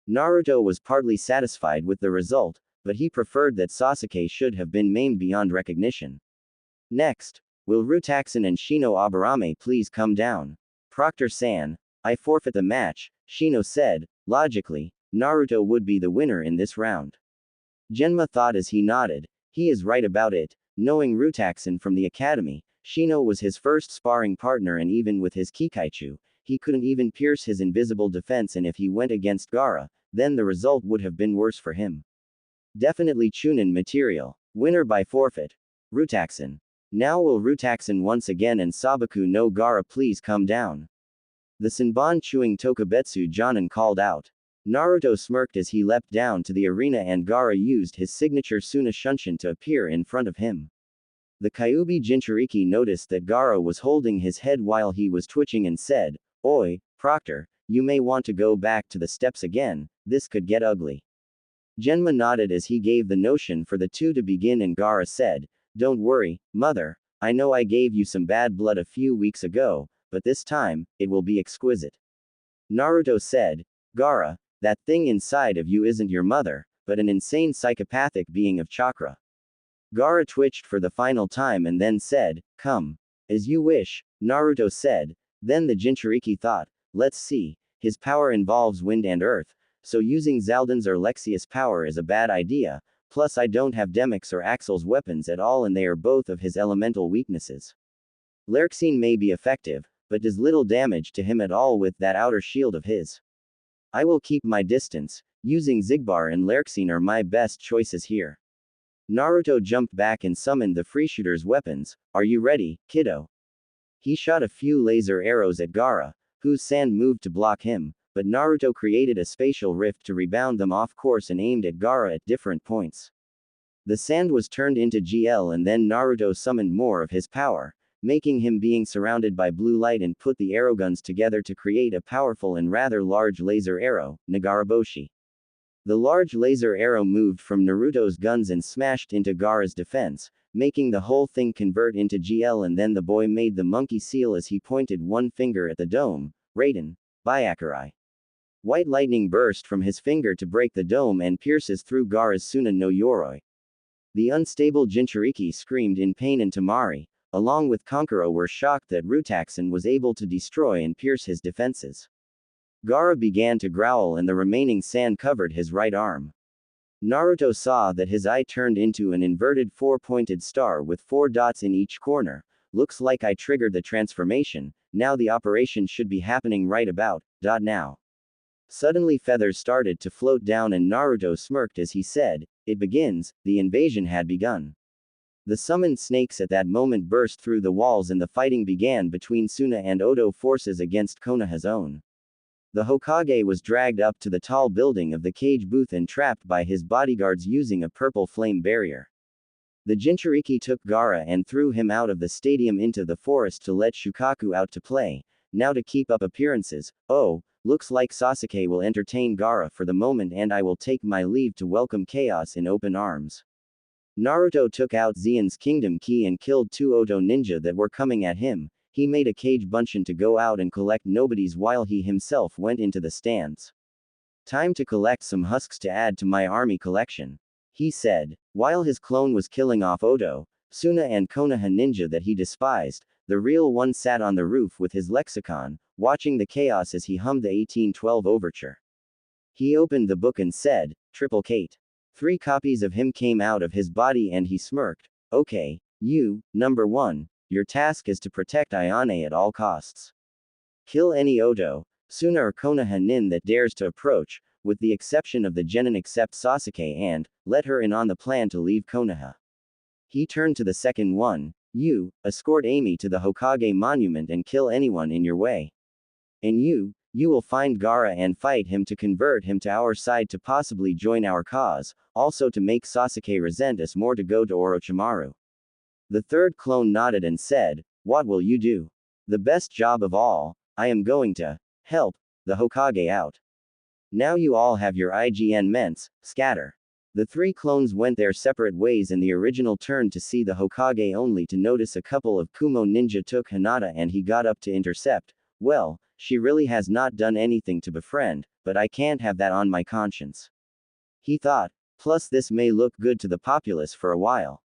Naruto was partly satisfied with the result, but he preferred that Sasuke should have been maimed beyond recognition. Next, will Rutaxan and Shino Aburame please come down? Proctor-san, I forfeit the match, Shino said. Logically, Naruto would be the winner in this round. Genma thought as he nodded, he is right about it. Knowing Rutaxan from the academy, Shino was his first sparring partner, and even with his Kikaichu, he couldn't even pierce his invisible defense, and if he went against Gaara, then the result would have been worse for him. Definitely Chunin material. Winner by forfeit. Rutaxan. Now will Rutaxan once again and Sabaku no Gaara please come down? The Senbon chewing Tokubetsu Jonin called out. Naruto smirked as he leapt down to the arena and Gaara used his signature Suna Shunshin to appear in front of him. The Kyuubi Jinchuriki noticed that Gaara was holding his head while he was twitching and said, Oi, Proctor, you may want to go back to the steps again, this could get ugly. Genma nodded as he gave the notion for the two to begin and Gaara said, Don't worry, mother, I know I gave you some bad blood a few weeks ago, but this time, it will be exquisite. Naruto said, Gaara, that thing inside of you isn't your mother, but an insane psychopathic being of chakra. Gaara twitched for the final time and then said, Come. As you wish, Naruto said. Then the Jinchuriki thought, let's see, his power involves wind and earth, so using Zaldin's or Lexius power is a bad idea, plus I don't have Demyx or Axel's weapons at all and they are both of his elemental weaknesses. Lerxine may be effective, but does little damage to him at all with that outer shield of his. I will keep my distance, using Zigbar and Lerxine are my best choices here. Naruto jumped back and summoned the freeshooter's weapons. Are you ready, kiddo? He shot a few laser arrows at Gaara, whose sand moved to block him, but Naruto created a spatial rift to rebound them off course and aimed at Gaara at different points. The sand was turned into GL and then Naruto summoned more of his power, making him being surrounded by blue light and put the arrow guns together to create a powerful and rather large laser arrow, Nagaraboshi. The large laser arrow moved from Naruto's guns and smashed into Gaara's defense, making the whole thing convert into GL and then the boy made the monkey seal as he pointed one finger at the dome, Raiden, Byakurai. White lightning burst from his finger to break the dome and pierces through Gaara's Suna no Yoroi. The unstable Jinchuriki screamed in pain and Tamari, along with Kankuro were shocked that Rutaxan was able to destroy and pierce his defenses. Gaara began to growl and the remaining sand covered his right arm. Naruto saw that his eye turned into an inverted four-pointed star with 4 dots in each corner. Looks like I triggered the transformation, now the operation should be happening right about, now. Suddenly feathers started to float down and Naruto smirked as he said, "It begins," the invasion had begun. The summoned snakes at that moment burst through the walls and the fighting began between Suna and Oto forces against Konoha's own. The Hokage was dragged up to the tall building of the cage booth and trapped by his bodyguards using a purple flame barrier. The Jinchuriki took Gaara and threw him out of the stadium into the forest to let Shukaku out to play. Now to keep up appearances, oh, looks like Sasuke will entertain Gaara for the moment and I will take my leave to welcome chaos in open arms. Naruto took out Zen's kingdom key and killed 2 Oto ninja that were coming at him. He made a cage bunshin to go out and collect nobodies while he himself went into the stands. Time to collect some husks to add to my army collection, he said. While his clone was killing off Oto, Suna and Konoha ninja that he despised, the real one sat on the roof with his lexicon, watching the chaos as he hummed the 1812 overture. He opened the book and said, "Triple Kate." 3 copies of him came out of his body and he smirked. Okay, you, number 1. Your task is to protect Ayane at all costs. Kill any Oto, Suna or Konoha nin that dares to approach, with the exception of the genin except Sasuke and, let her in on the plan to leave Konoha. He turned to the second one, you, escort Amy to the Hokage monument and kill anyone in your way. And you will find Gaara and fight him to convert him to our side to possibly join our cause, also to make Sasuke resent us more to go to Orochimaru. The third clone nodded and said, "What will you do?" "The best job of all, I am going to help the Hokage out. Now you all have your IGN ments, scatter." The 3 clones went their separate ways and the original turned to see the Hokage only to notice a couple of Kumo ninja took Hinata and he got up to intercept. Well, she really has not done anything to befriend, but I can't have that on my conscience, he thought. Plus this may look good to the populace for a while.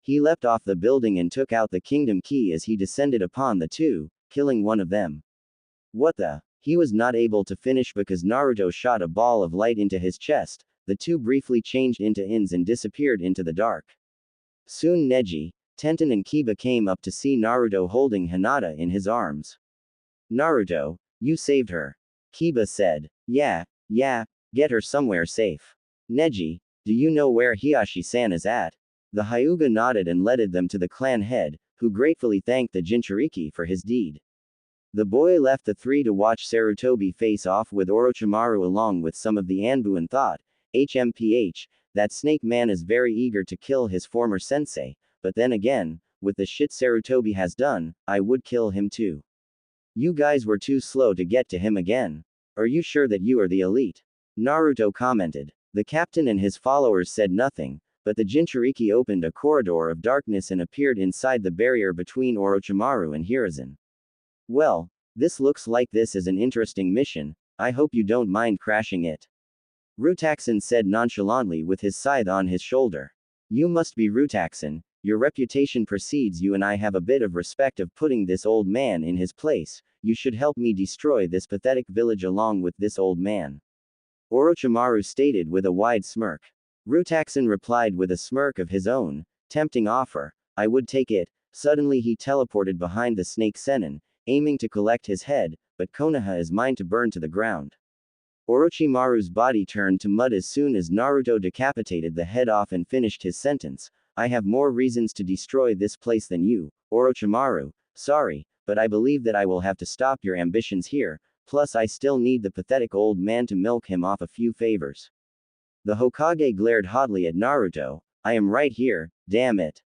He leapt off the building and took out the kingdom key as he descended upon the 2, killing one of them. What the? He was not able to finish because Naruto shot a ball of light into his chest. The 2 briefly changed into ins and disappeared into the dark. Soon Neji, Tenten and Kiba came up to see Naruto holding Hinata in his arms. "Naruto, you saved her," Kiba said. Yeah, get her somewhere safe." "Neji, do you know where Hiashi-san is at?" The Hyuga nodded and led them to the clan head, who gratefully thanked the Jinchuriki for his deed. The boy left the 3 to watch Sarutobi face off with Orochimaru along with some of the Anbu and thought, HMPH, that snake man is very eager to kill his former sensei, but then again, with the shit Sarutobi has done, I would kill him too. You guys were too slow to get to him again. Are you sure that you are the elite? Naruto commented. The captain and his followers said nothing, but the Jinchuriki opened a corridor of darkness and appeared inside the barrier between Orochimaru and Hiruzen. Well, this looks like this is an interesting mission, I hope you don't mind crashing it. Rutaxan said nonchalantly with his scythe on his shoulder. You must be Rutaxan, your reputation precedes you and I have a bit of respect of putting this old man in his place, you should help me destroy this pathetic village along with this old man. Orochimaru stated with a wide smirk. Rutaxan replied with a smirk of his own, tempting offer, I would take it. Suddenly he teleported behind the snake Sennin, aiming to collect his head, but Konoha is mine to burn to the ground. Orochimaru's body turned to mud as soon as Naruto decapitated the head off and finished his sentence. I have more reasons to destroy this place than you, Orochimaru, sorry, but I believe that I will have to stop your ambitions here, plus I still need the pathetic old man to milk him off a few favors. The Hokage glared hotly at Naruto, I am right here, damn it.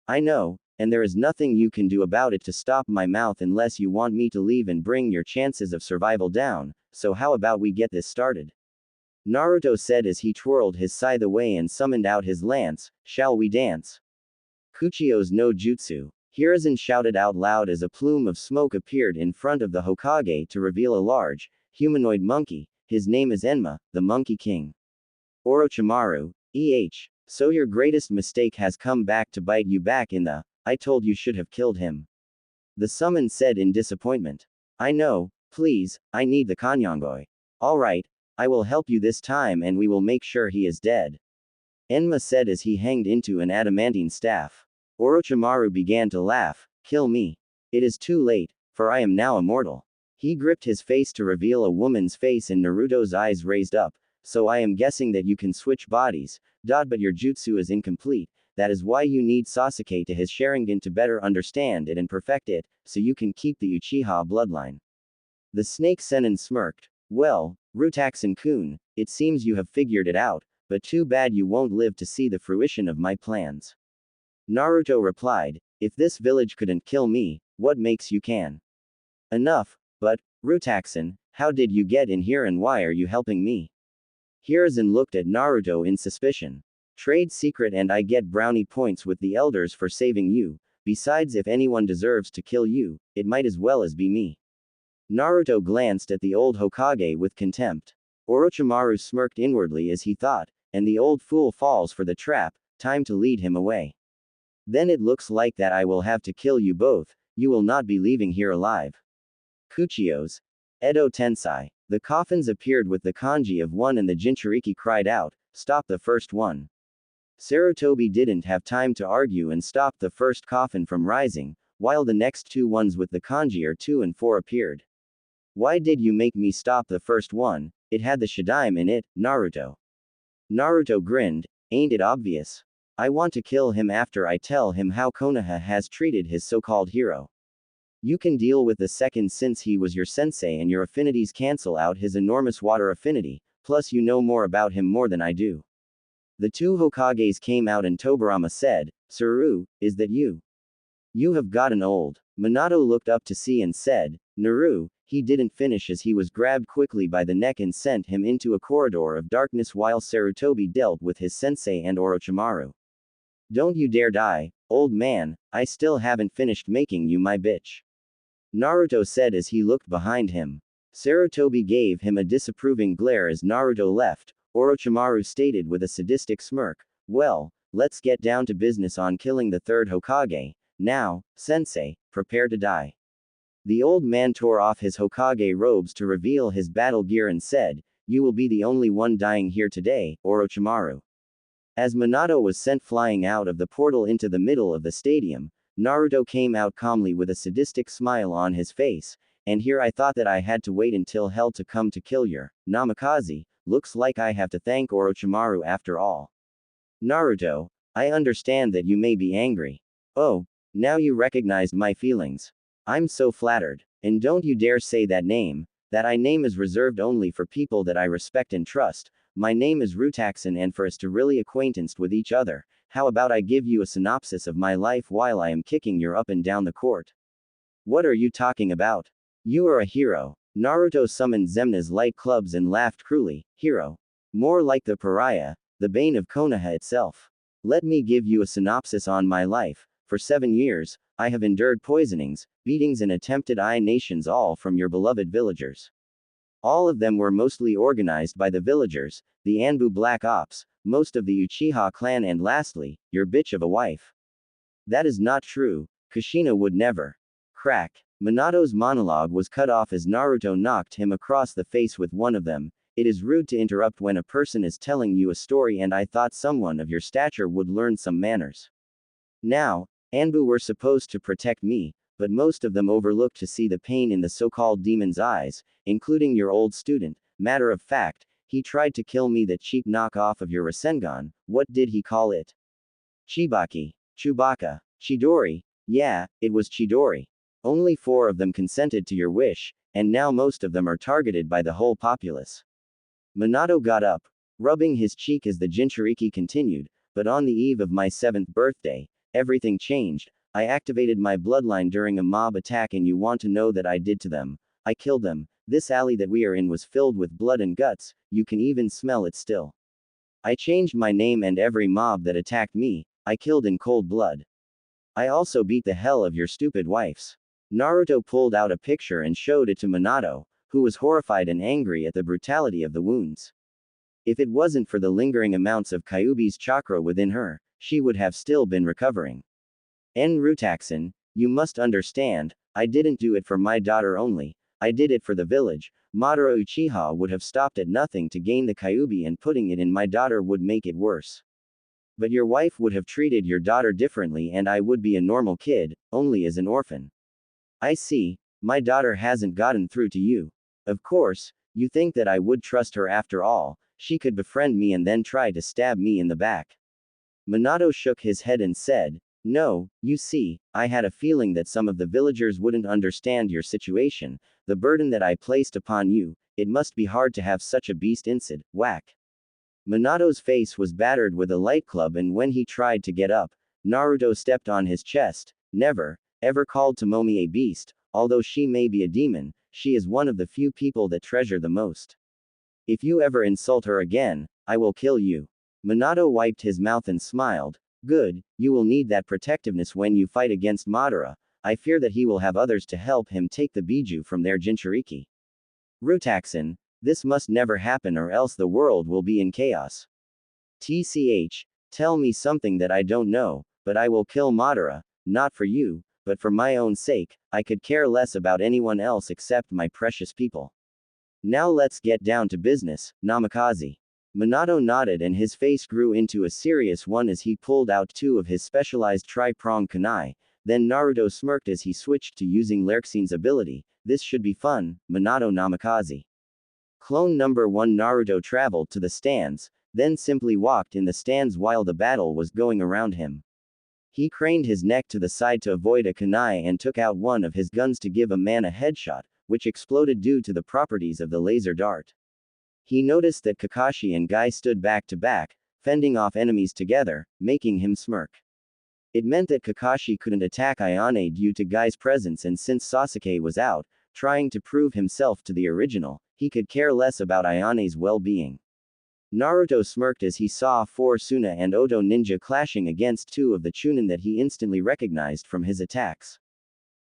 I know, and there is nothing you can do about it to stop my mouth unless you want me to leave and bring your chances of survival down, so how about we get this started? Naruto said as he twirled his scythe away and summoned out his lance, shall we dance? Kuchio's no jutsu. Hiruzen shouted out loud as a plume of smoke appeared in front of the Hokage to reveal a large, humanoid monkey, his name is Enma, the Monkey King. Orochimaru, so your greatest mistake has come back to bite you back in the, I told you should have killed him. The summon said in disappointment. I know, Please, I need the Kanyongoi. Alright, I will help you this time and we will make sure he is dead. Enma said as he hanged into an adamantine staff. Orochimaru began to laugh. Kill me. It is too late, for I am now immortal. He gripped his face to reveal a woman's face and Naruto's eyes raised up. So I am guessing that you can switch bodies, but your jutsu is incomplete. That is why you need Sasuke to his Sharingan to better understand it and perfect it, so you can keep the Uchiha bloodline. The Snake Sennin smirked. Well, Rutaxin-kun, it seems you have figured it out, but too bad you won't live to see the fruition of my plans. Naruto replied, if this village couldn't kill me, what makes you can? Enough, but, Rutaxin, how did you get in here and why are you helping me? Hiruzen looked at Naruto in suspicion. Trade secret and I get brownie points with the elders for saving you, besides if anyone deserves to kill you, it might as well as be me. Naruto glanced at the old Hokage with contempt. Orochimaru smirked inwardly as he thought, and the old fool falls for the trap, time to lead him away. Then it looks like that I will have to kill you both, you will not be leaving here alive. Kuchiyos. Edo Tensei. The coffins appeared with the kanji of one and the Jinchuriki cried out, stop the first one. Sarutobi didn't have time to argue and stopped the first coffin from rising, while the next two ones with the kanji are 2 and 4 appeared. Why did you make me stop the first one? It had the Shadaime in it, Naruto. Naruto grinned, ain't it obvious? I want to kill him after I tell him how Konoha has treated his so-called hero. You can deal with the second since he was your sensei and your affinities cancel out his enormous water affinity, plus you know more about him more than I do. The two Hokages came out and Tobirama said, Saru, is that you? You have gotten old. Minato looked up to see and said, Naru, he didn't finish as he was grabbed quickly by the neck and sent him into a corridor of darkness while Sarutobi dealt with his sensei and Orochimaru. Don't you dare die, old man, I still haven't finished making you my bitch. Naruto said as he looked behind him. Sarutobi gave him a disapproving glare as Naruto left. Orochimaru stated with a sadistic smirk, well, let's get down to business on killing the third Hokage. Now, sensei, prepare to die. The old man tore off his Hokage robes to reveal his battle gear and said, you will be the only one dying here today, Orochimaru. As Minato was sent flying out of the portal into the middle of the stadium, Naruto came out calmly with a sadistic smile on his face, and here I thought that I had to wait until hell to come to kill your Namikaze, looks like I have to thank Orochimaru after all. Naruto, I understand that you may be angry. Oh, now you recognized my feelings. I'm so flattered. And don't you dare say that name, that I name is reserved only for people that I respect and trust. My name is Rutaxin and for us to really acquaintanced with each other, how about I give you a synopsis of my life while I am kicking your up and down the court? What are you talking about? You are a hero. Naruto summoned Zemna's light clubs and laughed cruelly, hero. More like the pariah, the bane of Konoha itself. Let me give you a synopsis on my life. For 7 years, I have endured poisonings, beatings and attempted nations all from your beloved villagers. All of them were mostly organized by the villagers, the Anbu Black Ops, most of the Uchiha clan and lastly, your bitch of a wife. That is not true, Kushina would never. Crack. Minato's monologue was cut off as Naruto knocked him across the face with one of them. It is rude to interrupt when a person is telling you a story and I thought someone of your stature would learn some manners. Now, Anbu were supposed to protect me, but most of them overlooked to see the pain in the so-called demon's eyes, including your old student. Matter of fact, he tried to kill me, that cheap knockoff of your Rasengan. What did he call it? Chibaki. Chewbacca. Chidori. Yeah, it was Chidori. Only 4 of them consented to your wish, and now most of them are targeted by the whole populace. Minato got up, rubbing his cheek as the Jinchuriki continued, but on the eve of my 7th birthday, everything changed. I activated my bloodline during a mob attack and you want to know that I did to them. I killed them. This alley that we are in was filled with blood and guts, you can even smell it still. I changed my name and every mob that attacked me, I killed in cold blood. I also beat the hell of your stupid wives. Naruto pulled out a picture and showed it to Minato, who was horrified and angry at the brutality of the wounds. If it wasn't for the lingering amounts of Kyuubi's chakra within her, she would have still been recovering. Rutaxin, you must understand, I didn't do it for my daughter only, I did it for the village. Madara Uchiha would have stopped at nothing to gain the Kyuubi, and putting it in my daughter would make it worse. But your wife would have treated your daughter differently, and I would be a normal kid, only as an orphan. I see. My daughter hasn't gotten through to you. Of course, you think that I would trust her after all. She could befriend me and then try to stab me in the back. Minato shook his head and said, no, you see, I had a feeling that some of the villagers wouldn't understand your situation, the burden that I placed upon you. It must be hard to have such a beast inside. Whack. Minato's face was battered with a light club, and when he tried to get up, Naruto stepped on his chest. Never, ever called Tomomi a beast. Although she may be a demon, she is one of the few people that treasure the most. If you ever insult her again, I will kill you. Minato wiped his mouth and smiled. Good, you will need that protectiveness when you fight against Madara. I fear that he will have others to help him take the Biju from their Jinchuriki. Rutaxin, this must never happen, or else the world will be in chaos. TCH, tell me something that I don't know, but I will kill Madara, not for you, but for my own sake. I could care less about anyone else except my precious people. Now let's get down to business, Namikaze. Minato nodded, and his face grew into a serious one as he pulled out two of his specialized tri-pronged kunai. Then Naruto smirked as he switched to using Lerxin's ability. This should be fun, Minato Namikaze. Clone number 1 Naruto traveled to the stands, then simply walked in the stands while the battle was going around him. He craned his neck to the side to avoid a kunai and took out one of his guns to give a man a headshot, which exploded due to the properties of the laser dart. He noticed that Kakashi and Guy stood back to back, fending off enemies together, making him smirk. It meant that Kakashi couldn't attack Ayane due to Guy's presence, and since Sasuke was out, trying to prove himself to the original, he could care less about Ayane's well-being. Naruto smirked as he saw 4 Suna and Oto ninja clashing against 2 of the Chunin that he instantly recognized from his attacks.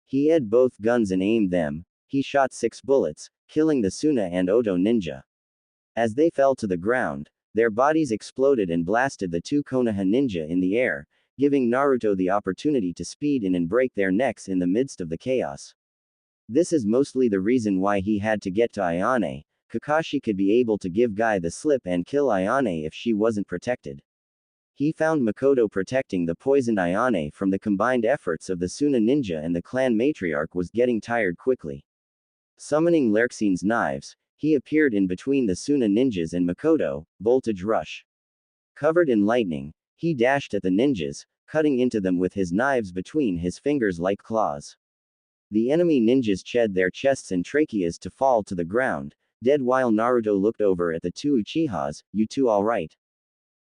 He had both guns and aimed them. He shot 6 bullets, killing the Suna and Oto ninja. As they fell to the ground, their bodies exploded and blasted the 2 Konoha ninja in the air, giving Naruto the opportunity to speed in and break their necks in the midst of the chaos. This is mostly the reason why he had to get to Ayane. Kakashi could be able to give Guy the slip and kill Ayane if she wasn't protected. He found Makoto protecting the poisoned Ayane from the combined efforts of the Suna ninja, and the clan matriarch was getting tired quickly. Summoning Lerxin's knives, he appeared in between the Suna ninjas and Makoto. Voltage rush. Covered in lightning, he dashed at the ninjas, cutting into them with his knives between his fingers like claws. The enemy ninjas shed their chests and tracheas to fall to the ground, dead, while Naruto looked over at the 2 Uchihas. You two alright?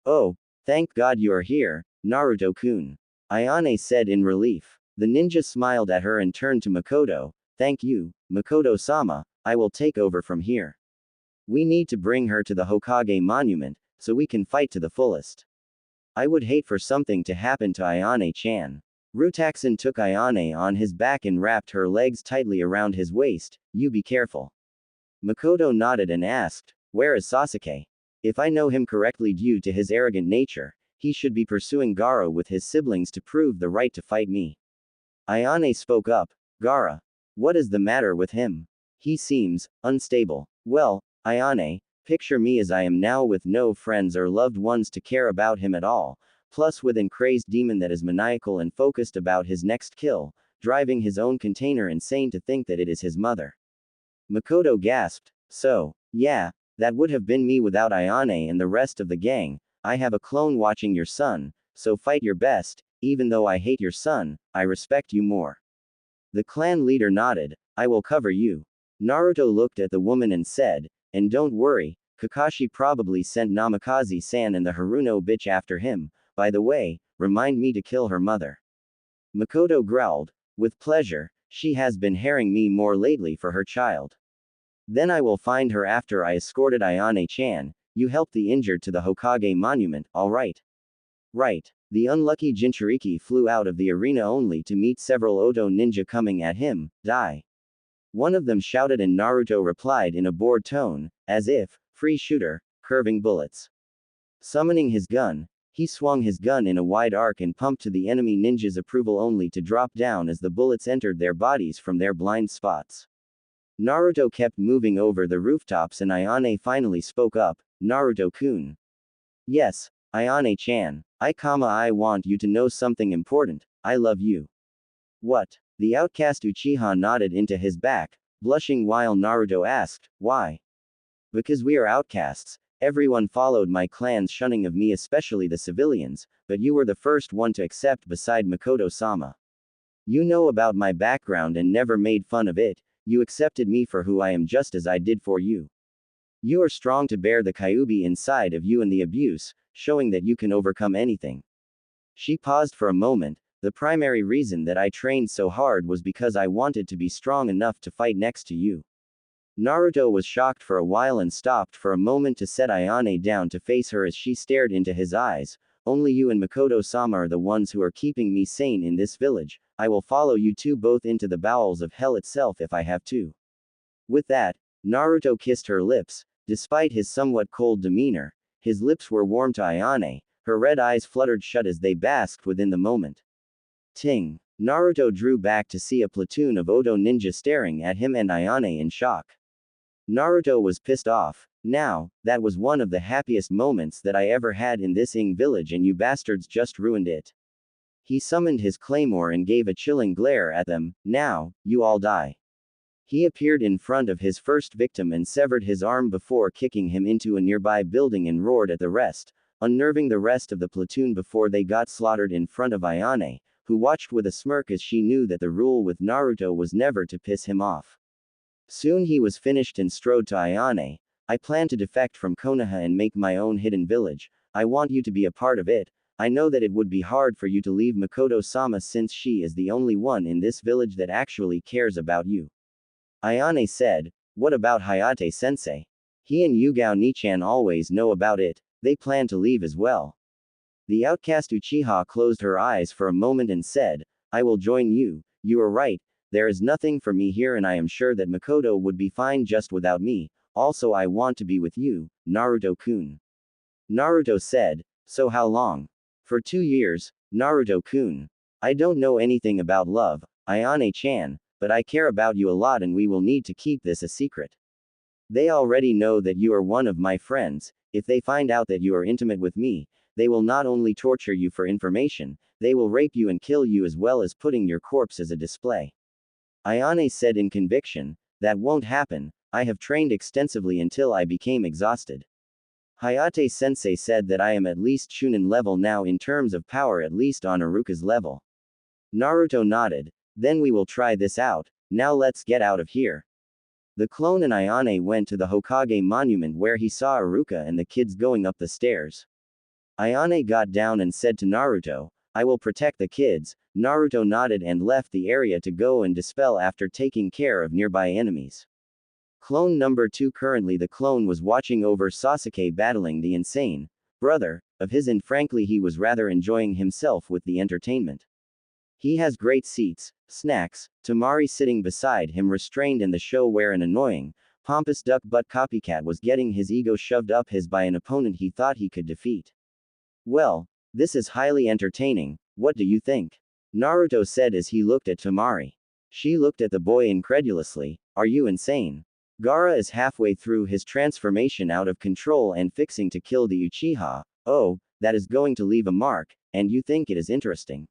Oh, thank God you are here, Naruto-kun. Ayane said in relief. The ninja smiled at her and turned to Makoto. Thank you, Makoto-sama, I will take over from here. We need to bring her to the Hokage monument, so we can fight to the fullest. I would hate for something to happen to Ayane-chan. Rutaxin took Ayane on his back and wrapped her legs tightly around his waist. You be careful. Makoto nodded and asked, where is Sasuke? If I know him correctly, due to his arrogant nature, he should be pursuing Gaara with his siblings to prove the right to fight me. Ayane spoke up. Gaara. What is the matter with him? He seems unstable. Well, Ayane, picture me as I am now, with no friends or loved ones to care about him at all, plus with an crazed demon that is maniacal and focused about his next kill, driving his own container insane to think that it is his mother. Makoto gasped. So, yeah, that would have been me without Ayane and the rest of the gang. I have a clone watching your son, so fight your best. Even though I hate your son, I respect you more. The clan leader nodded. I will cover you. Naruto looked at the woman and said, and don't worry, Kakashi probably sent Namikaze-san and the Haruno bitch after him. By the way, remind me to kill her mother. Makoto growled. With pleasure, she has been harrying me more lately for her child. Then I will find her after I escorted Ayane-chan. You help the injured to the Hokage monument, alright? Right. The unlucky Jinchuriki flew out of the arena only to meet several Oto ninja coming at him. Die. One of them shouted, and Naruto replied in a bored tone, as if, free shooter, curving bullets. Summoning his gun, he swung his gun in a wide arc and pumped to the enemy ninjas' approval, only to drop down as the bullets entered their bodies from their blind spots. Naruto kept moving over the rooftops and Ayane finally spoke up, Naruto-kun. Yes, Ayane-chan. I want you to know something important. I love you. What? The outcast Uchiha nodded into his back, blushing while Naruto asked, why? Because we are outcasts. Everyone followed my clan's shunning of me, especially the civilians, but you were the first one to accept beside Makoto-sama. You know about my background and never made fun of it. You accepted me for who I am just as I did for you. You are strong to bear the Kyuubi inside of you and the abuse, showing that you can overcome anything. She paused for a moment. The primary reason that I trained so hard was because I wanted to be strong enough to fight next to you. Naruto was shocked for a while and stopped for a moment to set Ayane down to face her as she stared into his eyes. Only you and Makoto-sama are the ones who are keeping me sane in this village. I will follow you two both into the bowels of hell itself if I have to. With that, Naruto kissed her lips. Despite his somewhat cold demeanor, his lips were warm to Ayane. Her red eyes fluttered shut as they basked within the moment. Ting. Naruto drew back to see a platoon of Oto ninja staring at him and Ayane in shock. Naruto was pissed off. Now, that was one of the happiest moments that I ever had in this Ing village and you bastards just ruined it. He summoned his claymore and gave a chilling glare at them. Now, you all die. He appeared in front of his first victim and severed his arm before kicking him into a nearby building and roared at the rest, unnerving the rest of the platoon before they got slaughtered in front of Ayane, who watched with a smirk as she knew that the rule with Naruto was never to piss him off. Soon he was finished and strode to Ayane. I plan to defect from Konoha and make my own hidden village. I want you to be a part of it. I know that it would be hard for you to leave Makoto-sama since she is the only one in this village that actually cares about you. Ayane said, what about Hayate-sensei? He and Yugao Nichan always know about it. They plan to leave as well. The outcast Uchiha closed her eyes for a moment and said, I will join you. You are right. There is nothing for me here and I am sure that Makoto would be fine just without me. Also I want to be with you, Naruto-kun. Naruto said, so how long? For 2 years, Naruto-kun. I don't know anything about love, Ayane-chan, but I care about you a lot and we will need to keep this a secret. They already know that you are one of my friends. If they find out that you are intimate with me, they will not only torture you for information, they will rape you and kill you as well as putting your corpse as a display. Ayane said in conviction, that won't happen. I have trained extensively until I became exhausted. Hayate-sensei said that I am at least Chunin level now in terms of power, at least on Iruka's level. Naruto nodded. Then we will try this out. Now let's get out of here. The clone and Ayane went to the Hokage monument where he saw Iruka and the kids going up the stairs. Ayane got down and said to Naruto, I will protect the kids. Naruto nodded and left the area to go and dispel after taking care of nearby enemies. Clone number 2. Currently the clone was watching over Sasuke battling the insane brother of his and frankly he was rather enjoying himself with the entertainment. He has great seats, snacks, Tamari sitting beside him restrained in the show where an annoying, pompous duck butt copycat was getting his ego shoved up his by an opponent he thought he could defeat. Well, this is highly entertaining, what do you think? Naruto said as he looked at Tamari. She looked at the boy incredulously, are you insane? Gaara is halfway through his transformation out of control and fixing to kill the Uchiha. Oh, that is going to leave a mark, and you think it is interesting?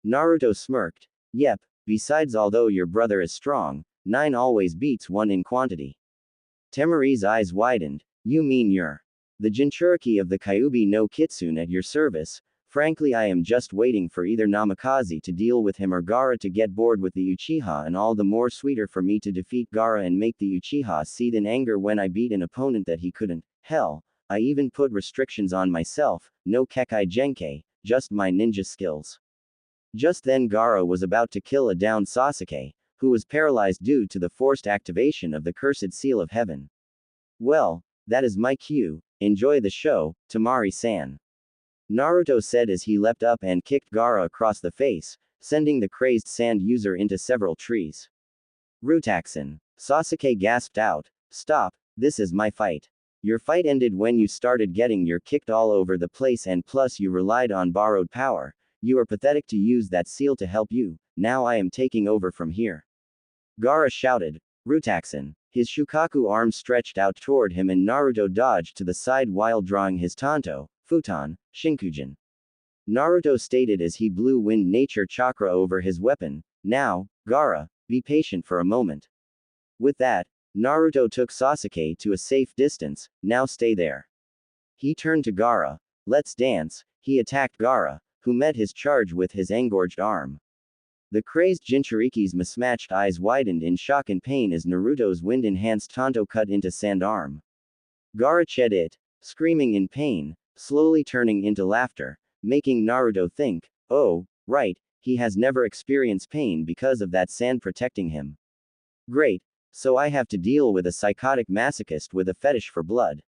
Naruto smirked. Yep, besides although your brother is strong, 9 always beats 1 in quantity. Temari's eyes widened. You mean you're the Jinchuriki of the Kyuubi no Kitsune at your service? Frankly I am just waiting for either Namikaze to deal with him or Gaara to get bored with the Uchiha and all the more sweeter for me to defeat Gaara and make the Uchiha seethe in anger when I beat an opponent that he couldn't. Hell, I even put restrictions on myself, no Kekai Genkai, just my ninja skills. Just then Gaara was about to kill a downed Sasuke, who was paralyzed due to the forced activation of the cursed seal of heaven. Well, that is my cue, enjoy the show, Tamari-san. Naruto said as he leapt up and kicked Gaara across the face, sending the crazed sand user into several trees. Rutaxin. Sasuke gasped out, stop, this is my fight. Your fight ended when you started getting your kicked all over the place and plus you relied on borrowed power. You are pathetic to use that seal to help you, now I am taking over from here. Gaara shouted. Rutaxin. His Shukaku arm stretched out toward him and Naruto dodged to the side while drawing his Tanto, Futon, Shinkujin. Naruto stated as he blew wind nature chakra over his weapon, "Now, Gaara, be patient for a moment." With that, Naruto took Sasuke to a safe distance, "Now stay there." He turned to Gaara, "Let's dance." He attacked Gaara, who met his charge with his engorged arm. The crazed Jinchuriki's mismatched eyes widened in shock and pain as Naruto's wind-enhanced Tanto cut into Sand arm. Gaara ched it, screaming in pain, slowly turning into laughter, making Naruto think, oh, right, he has never experienced pain because of that sand protecting him. Great, so I have to deal with a psychotic masochist with a fetish for blood.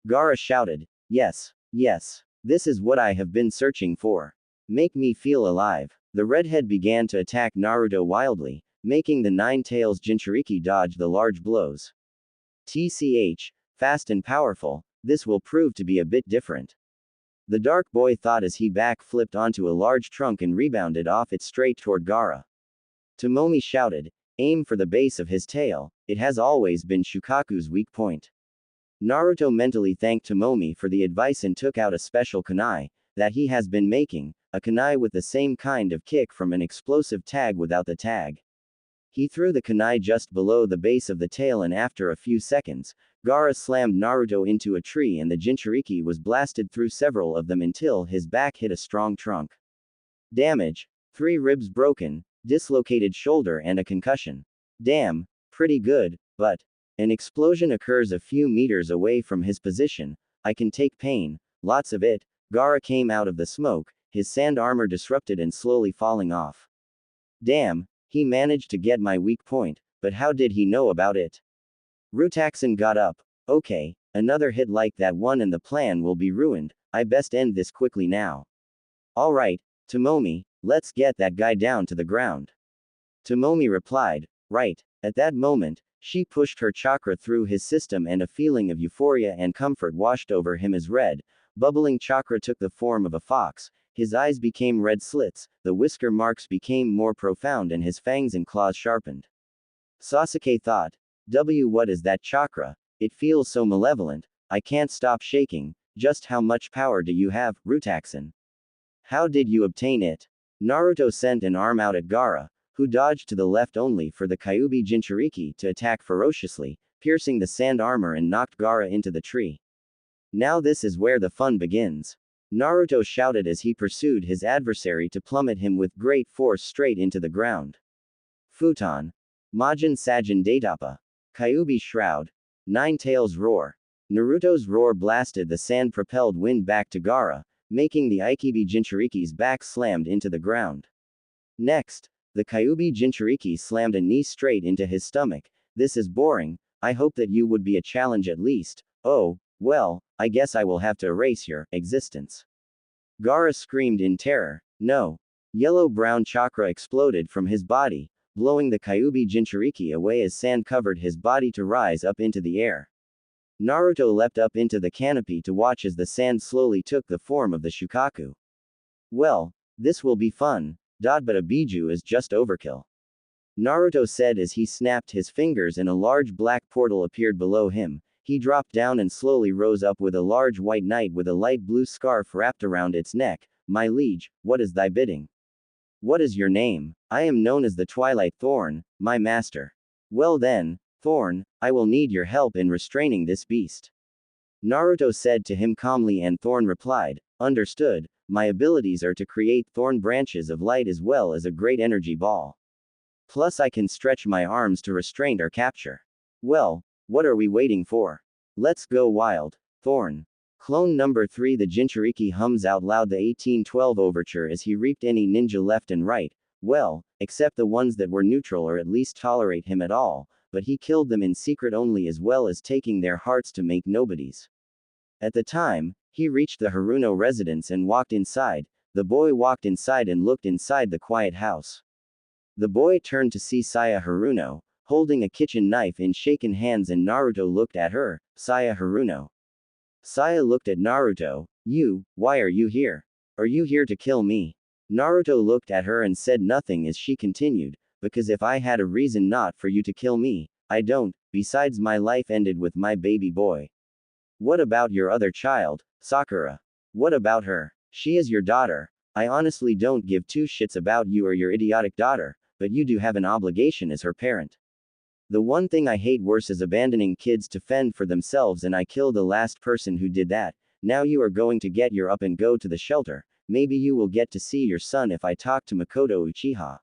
Gaara shouted, yes, yes, this is what I have been searching for. Make me feel alive. The redhead began to attack Naruto wildly, making the Nine Tails Jinchuriki dodge the large blows. TCH, fast and powerful, this will prove to be a bit different. The dark boy thought as he back-flipped onto a large trunk and rebounded off it straight toward Gaara. Tomomi shouted, aim for the base of his tail, it has always been Shukaku's weak point. Naruto mentally thanked Tomomi for the advice and took out a special kunai that he has been making, a kunai with the same kind of kick from an explosive tag without the tag. He threw the kunai just below the base of the tail and after a few seconds, Gaara slammed Naruto into a tree and the Jinchuriki was blasted through several of them until his back hit a strong trunk. Damage: 3 ribs broken, dislocated shoulder and a concussion. Damn, pretty good, but an explosion occurs a few meters away from his position. I can take pain, lots of it. Gaara came out of the smoke, his sand armor disrupted and slowly falling off. Damn, he managed to get my weak point, but how did he know about it? Rutaxin got up. Okay, another hit like that one and the plan will be ruined, I best end this quickly now. Alright, Tomomi, let's get that guy down to the ground. Tomomi replied, right. At that moment, she pushed her chakra through his system and a feeling of euphoria and comfort washed over him as red, bubbling chakra took the form of a fox, his eyes became red slits, the whisker marks became more profound and his fangs and claws sharpened. Sasuke thought, what is that chakra? It feels so malevolent, I can't stop shaking. Just how much power do you have, Rutaxin? How did you obtain it? Naruto sent an arm out at Gaara, who dodged to the left only for the Kyuubi Jinchuriki to attack ferociously, piercing the sand armor and knocked Gaara into the tree. Now this is where the fun begins. Naruto shouted as he pursued his adversary to plummet him with great force straight into the ground. Futon. Majin Sajin Daitappa. Kyuubi Shroud. Nine Tails Roar. Naruto's roar blasted the sand-propelled wind back to Gaara, making the Ikibi Jinchuriki's back slammed into the ground. Next, the Kyuubi Jinchuriki slammed a knee straight into his stomach. This is boring, I hope that you would be a challenge at least. Oh, well, I guess I will have to erase your existence. Gaara screamed in terror. No. Yellow-brown chakra exploded from his body, blowing the Kyuubi Jinchuriki away as sand covered his body to rise up into the air. Naruto leapt up into the canopy to watch as the sand slowly took the form of the Shukaku. Well, this will be fun, but a biju is just overkill. Naruto said as he snapped his fingers and a large black portal appeared below him. He dropped down and slowly rose up with a large white knight with a light blue scarf wrapped around its neck. My liege, what is thy bidding? What is your name? I am known as the Twilight Thorn, my master. Well then, Thorn, I will need your help in restraining this beast. Naruto said to him calmly and Thorn replied, understood, my abilities are to create thorn branches of light as well as a great energy ball. Plus I can stretch my arms to restrain or capture. Well, what are we waiting for? Let's go wild, Thorn. Clone number 3. The Jinchuriki hums out loud the 1812 overture as he reaped any ninja left and right, well, except the ones that were neutral or at least tolerate him at all, but he killed them in secret only as well as taking their hearts to make nobodies. At the time, he reached the Haruno residence and walked inside. The boy walked inside and looked inside the quiet house. The boy turned to see Saya Haruno, holding a kitchen knife in shaken hands and Naruto looked at her, Saya Haruno. Saya looked at Naruto, why are you here? Are you here to kill me? Naruto looked at her and said nothing as she continued, because if I had a reason not for you to kill me, I don't, besides my life ended with my baby boy. What about your other child, Sakura? What about her? She is your daughter. I honestly don't give two shits about you or your idiotic daughter, but you do have an obligation as her parent. The one thing I hate worse is abandoning kids to fend for themselves, and I killed the last person who did that. Now you are going to get your up and go to the shelter. Maybe you will get to see your son if I talk to Makoto Uchiha.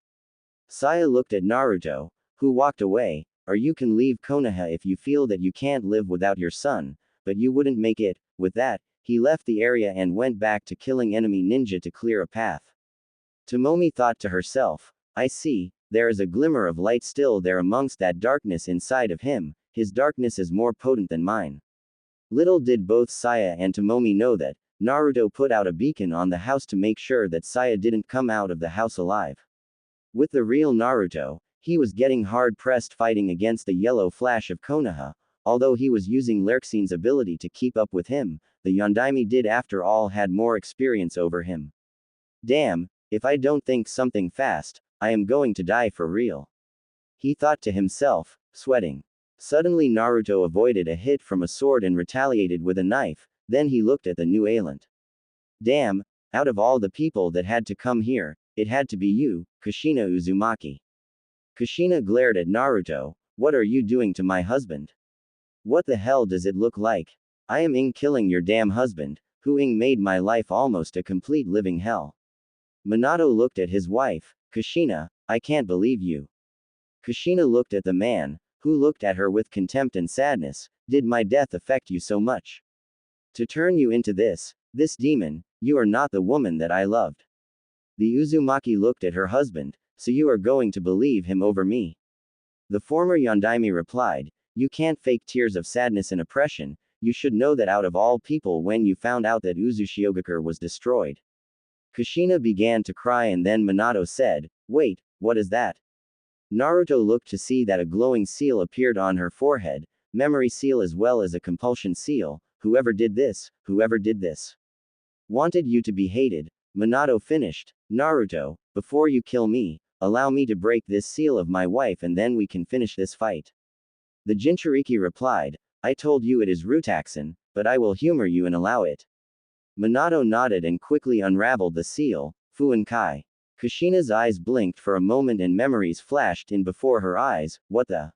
Saya looked at Naruto, who walked away. Or you can leave Konoha if you feel that you can't live without your son, but you wouldn't make it. With that, he left the area and went back to killing enemy ninja to clear a path. Tomomi thought to herself, I see, there is a glimmer of light still there amongst that darkness inside of him. His darkness is more potent than mine. Little did both Saya and Tomomi know that Naruto put out a beacon on the house to make sure that Saya didn't come out of the house alive. With the real Naruto, he was getting hard-pressed fighting against the yellow flash of Konoha. Although he was using Lerxine's ability to keep up with him, the Yondaime did after all had more experience over him. Damn, if I don't think something fast, I am going to die for real. He thought to himself, sweating. Suddenly Naruto avoided a hit from a sword and retaliated with a knife, then he looked at the new alien. Damn, out of all the people that had to come here, it had to be you, Kushina Uzumaki. Kushina glared at Naruto, what are you doing to my husband? What the hell does it look like? I am killing your damn husband, who made my life almost a complete living hell. Minato looked at his wife, Kushina, I can't believe you. Kushina looked at the man, who looked at her with contempt and sadness, did my death affect you so much? To turn you into this demon, you are not the woman that I loved. The Uzumaki looked at her husband, so you are going to believe him over me? The former Yondaime replied, you can't fake tears of sadness and oppression, you should know that out of all people when you found out that Uzushiogakure was destroyed. Kushina began to cry and then Minato said, wait, what is that? Naruto looked to see that a glowing seal appeared on her forehead, memory seal as well as a compulsion seal, whoever did this, wanted you to be hated. Minato finished, Naruto, before you kill me, allow me to break this seal of my wife and then we can finish this fight. The Jinchuriki replied, I told you it is Rutaxin, but I will humor you and allow it. Minato nodded and quickly unraveled the seal, Fuinkai. Kushina's eyes blinked for a moment and memories flashed in before her eyes, what the?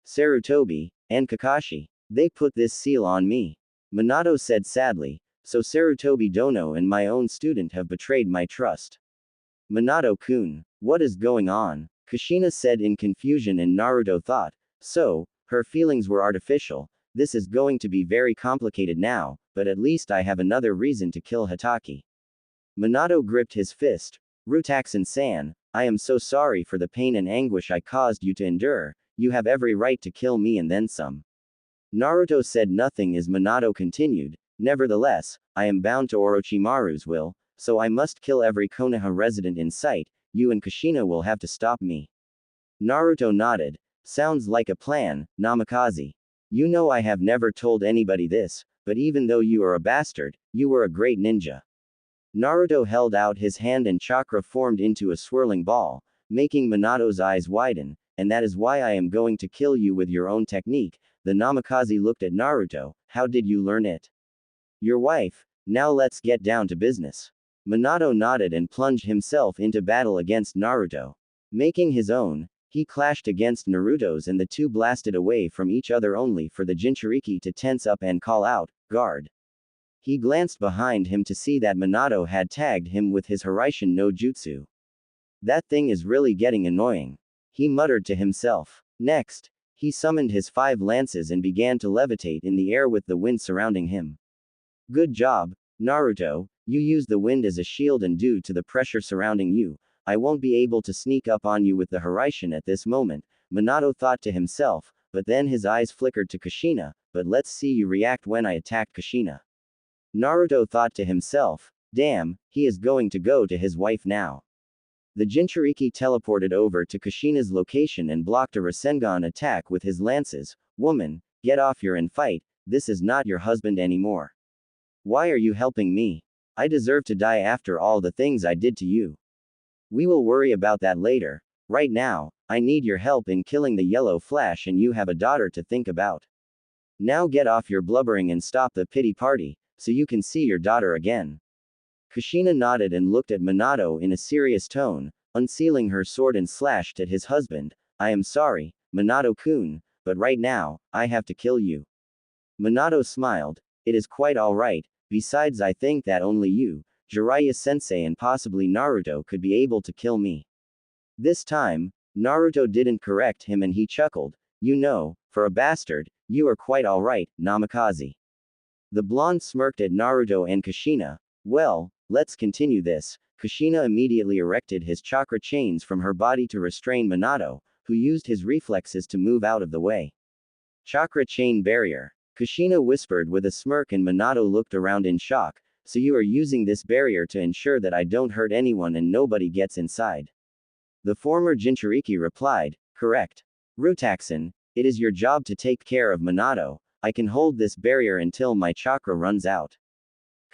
Sarutobi, and Kakashi. They put this seal on me. Minato said sadly, so Sarutobi Dono and my own student have betrayed my trust. Minato-kun, what is going on? Kushina said in confusion and Naruto thought, so, her feelings were artificial, this is going to be very complicated now, but at least I have another reason to kill Hatake. Minato gripped his fist, Rutaxin-san, I am so sorry for the pain and anguish I caused you to endure, you have every right to kill me and then some. Naruto said nothing as Minato continued, nevertheless, I am bound to Orochimaru's will, so I must kill every Konoha resident in sight, you and Kushina will have to stop me. Naruto nodded, sounds like a plan, Namikaze. You know I have never told anybody this, but even though you are a bastard, you were a great ninja. Naruto held out his hand and chakra formed into a swirling ball, making Minato's eyes widen, and that is why I am going to kill you with your own technique. The Namikaze looked at Naruto, how did you learn it? Your wife, now let's get down to business. Minato nodded and plunged himself into battle against Naruto. Making his own, he clashed against Naruto's and the two blasted away from each other only for the Jinchuriki to tense up and call out, guard. He glanced behind him to see that Minato had tagged him with his Hiraishin no Jutsu. That thing is really getting annoying. He muttered to himself. Next, he summoned his 5 lances and began to levitate in the air with the wind surrounding him. Good job, Naruto, you use the wind as a shield and due to the pressure surrounding you, I won't be able to sneak up on you with the Hiraishin at this moment, Minato thought to himself, but then his eyes flickered to Kushina, but let's see you react when I attack Kushina. Naruto thought to himself, damn, he is going to go to his wife now. The Jinchuriki teleported over to Kushina's location and blocked a Rasengan attack with his lances. Woman, get off your and fight, this is not your husband anymore. Why are you helping me? I deserve to die after all the things I did to you. We will worry about that later. Right now, I need your help in killing the yellow flash and you have a daughter to think about. Now get off your blubbering and stop the pity party, so you can see your daughter again. Kushina nodded and looked at Minato in a serious tone, unsealing her sword and slashed at his husband. I am sorry, Minato-kun, but right now, I have to kill you. Minato smiled. It is quite alright, besides I think that only you, Jiraiya-sensei and possibly Naruto could be able to kill me. This time, Naruto didn't correct him and he chuckled. You know, for a bastard, you are quite alright, Namikaze. The blonde smirked at Naruto and Kushina. Well, let's continue this. Kushina immediately erected his chakra chains from her body to restrain Minato, who used his reflexes to move out of the way. Chakra chain barrier. Kushina whispered with a smirk and Minato looked around in shock. So you are using this barrier to ensure that I don't hurt anyone and nobody gets inside. The former Jinchuriki replied, correct. Rutaxin, it is your job to take care of Minato. I can hold this barrier until my chakra runs out.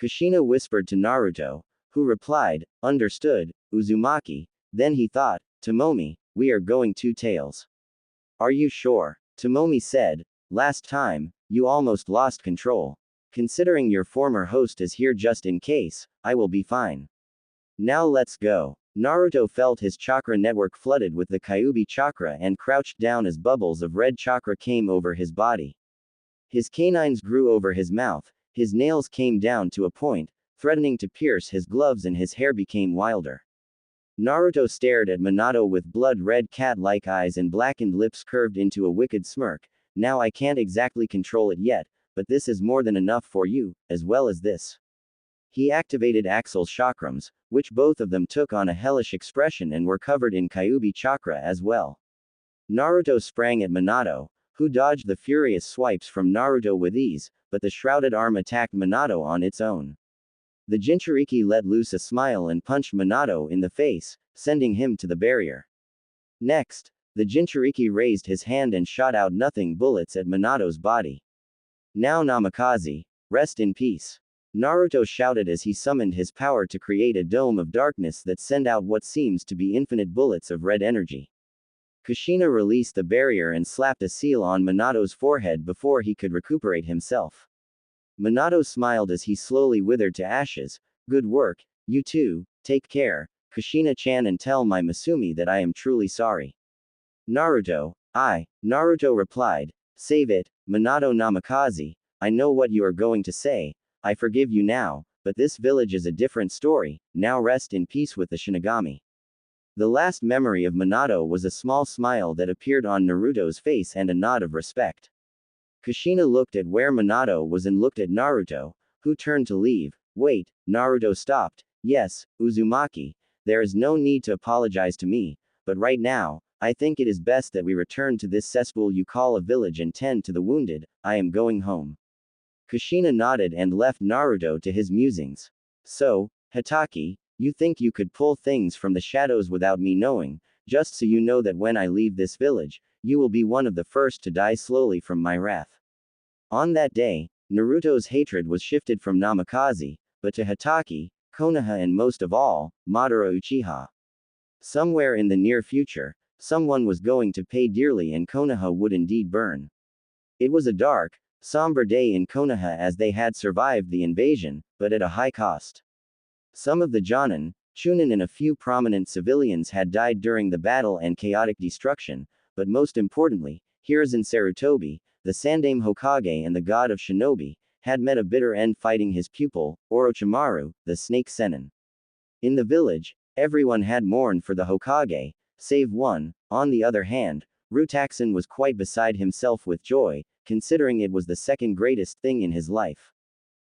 Kushina whispered to Naruto, who replied, understood, Uzumaki. Then he thought, Tomomi, we are going two tails. Are you sure? Tomomi said, last time, you almost lost control. Considering your former host is here just in case, I will be fine. Now let's go. Naruto felt his chakra network flooded with the Kyuubi chakra and crouched down as bubbles of red chakra came over his body. His canines grew over his mouth, his nails came down to a point, threatening to pierce his gloves and his hair became wilder. Naruto stared at Minato with blood-red cat-like eyes and blackened lips curved into a wicked smirk. Now I can't exactly control it yet, but this is more than enough for you, as well as this. He activated Axel's chakrams, which both of them took on a hellish expression and were covered in Kyuubi chakra as well. Naruto sprang at Minato, who dodged the furious swipes from Naruto with ease, but the shrouded arm attacked Minato on its own. The Jinchuriki let loose a smile and punched Minato in the face, sending him to the barrier. Next, the Jinchuriki raised his hand and shot out nothing bullets at Minato's body. Now Namikaze, rest in peace. Naruto shouted as he summoned his power to create a dome of darkness that sent out what seems to be infinite bullets of red energy. Kushina released the barrier and slapped a seal on Minato's forehead before he could recuperate himself. Minato smiled as he slowly withered to ashes. Good work, you two, take care, Kushina-chan, and tell my Masumi that I am truly sorry. Naruto replied, save it, Minato Namikaze, I know what you are going to say, I forgive you now, but this village is a different story, now rest in peace with the Shinigami. The last memory of Minato was a small smile that appeared on Naruto's face and a nod of respect. Kushina looked at where Minato was and looked at Naruto, who turned to leave. Wait, Naruto stopped. Yes, Uzumaki, there is no need to apologize to me, but right now, I think it is best that we return to this cesspool you call a village and tend to the wounded. I am going home. Kushina nodded and left Naruto to his musings. So, Hitaki, you think you could pull things from the shadows without me knowing, just so you know that when I leave this village, you will be one of the first to die slowly from my wrath. On that day, Naruto's hatred was shifted from Namikaze, but to Hitaki, Konoha and most of all, Madara Uchiha. Somewhere in the near future, someone was going to pay dearly and Konoha would indeed burn. It was a dark, somber day in Konoha as they had survived the invasion, but at a high cost. Some of the Jonin, Chunin and a few prominent civilians had died during the battle and chaotic destruction, but most importantly, Hiruzen Sarutobi, the Sandaime Hokage and the god of shinobi, had met a bitter end fighting his pupil, Orochimaru, the Snake Sennin. In the village, everyone had mourned for the Hokage, save one. On the other hand, Rutaxin was quite beside himself with joy, considering it was the second greatest thing in his life.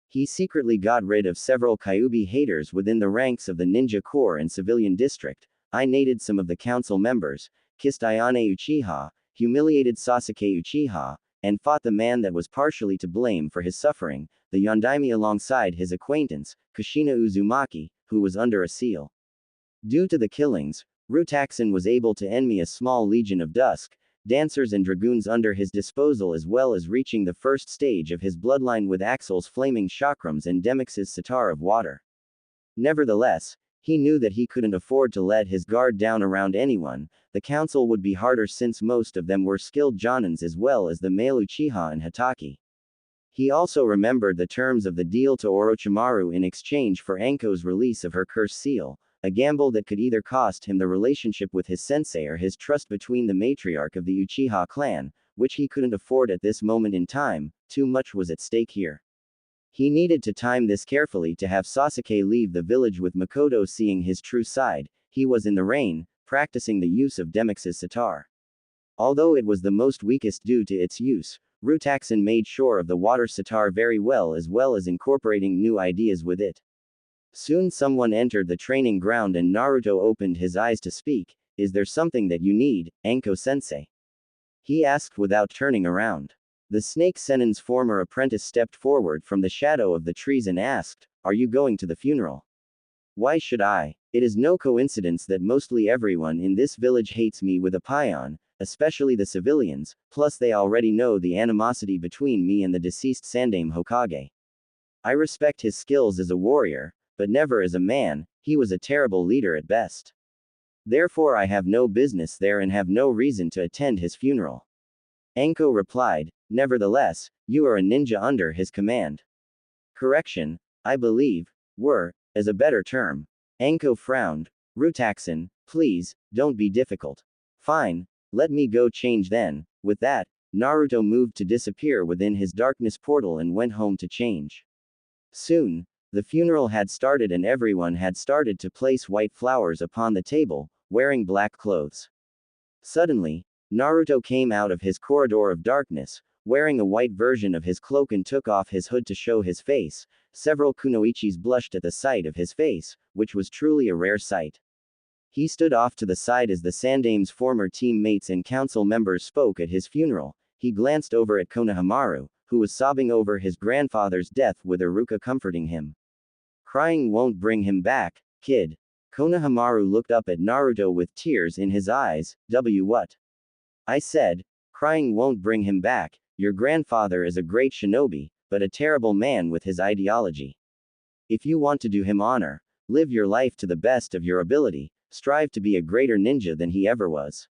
He secretly got rid of several Kyuubi haters within the ranks of the ninja corps and civilian district, inated some of the council members, kissed Ayane Uchiha, humiliated Sasuke Uchiha, and fought the man that was partially to blame for his suffering, the Yondaime, alongside his acquaintance, Kushina Uzumaki, who was under a seal. Due to the killings, Rutaxin was able to enemy a small legion of dusk, dancers and dragoons under his disposal, as well as reaching the first stage of his bloodline with Axel's flaming chakrams and Demyx's sitar of water. Nevertheless, He knew that he couldn't afford to let his guard down around anyone. The council would be harder since most of them were skilled Jonins as well as the male Uchiha and Hatake. He also remembered the terms of the deal to Orochimaru in exchange for Anko's release of her curse seal, a gamble that could either cost him the relationship with his sensei or his trust between the matriarch of the Uchiha clan, which he couldn't afford at this moment in time. Too much was at stake here. He needed to time this carefully to have Sasuke leave the village with Makoto seeing his true side. He was in the rain, practicing the use of Demyx's sitar. Although it was the most weakest due to its use, Rutaxan made sure of the water sitar very well as incorporating new ideas with it. Soon someone entered the training ground and Naruto opened his eyes to speak. Is there something that you need, Anko-sensei? He asked without turning around. The Snake Sennin's former apprentice stepped forward from the shadow of the trees and asked, "Are you going to the funeral?" "Why should I? It is no coincidence that mostly everyone in this village hates me with a paean, especially the civilians, plus they already know the animosity between me and the deceased Sandaime Hokage. I respect his skills as a warrior, but never as a man. He was a terrible leader at best. Therefore I have no business there and have no reason to attend his funeral." Anko replied, "Nevertheless, you are a ninja under his command." Correction, I believe, were, as a better term. Anko frowned. Rutaxan, please, don't be difficult. Fine, let me go change then. With that, Naruto moved to disappear within his darkness portal and went home to change. Soon, the funeral had started and everyone had started to place white flowers upon the table, wearing black clothes. Suddenly, Naruto came out of his corridor of darkness, wearing a white version of his cloak and took off his hood to show his face. Several kunoichis blushed at the sight of his face, which was truly a rare sight. He stood off to the side as the Sandaime's former teammates and council members spoke at his funeral. He glanced over at Konohamaru, who was sobbing over his grandfather's death with Iruka comforting him. "Crying won't bring him back, kid." Konohamaru looked up at Naruto with tears in his eyes. What? I said, crying won't bring him back. Your grandfather is a great shinobi, but a terrible man with his ideology. If you want to do him honor, live your life to the best of your ability, strive to be a greater ninja than he ever was.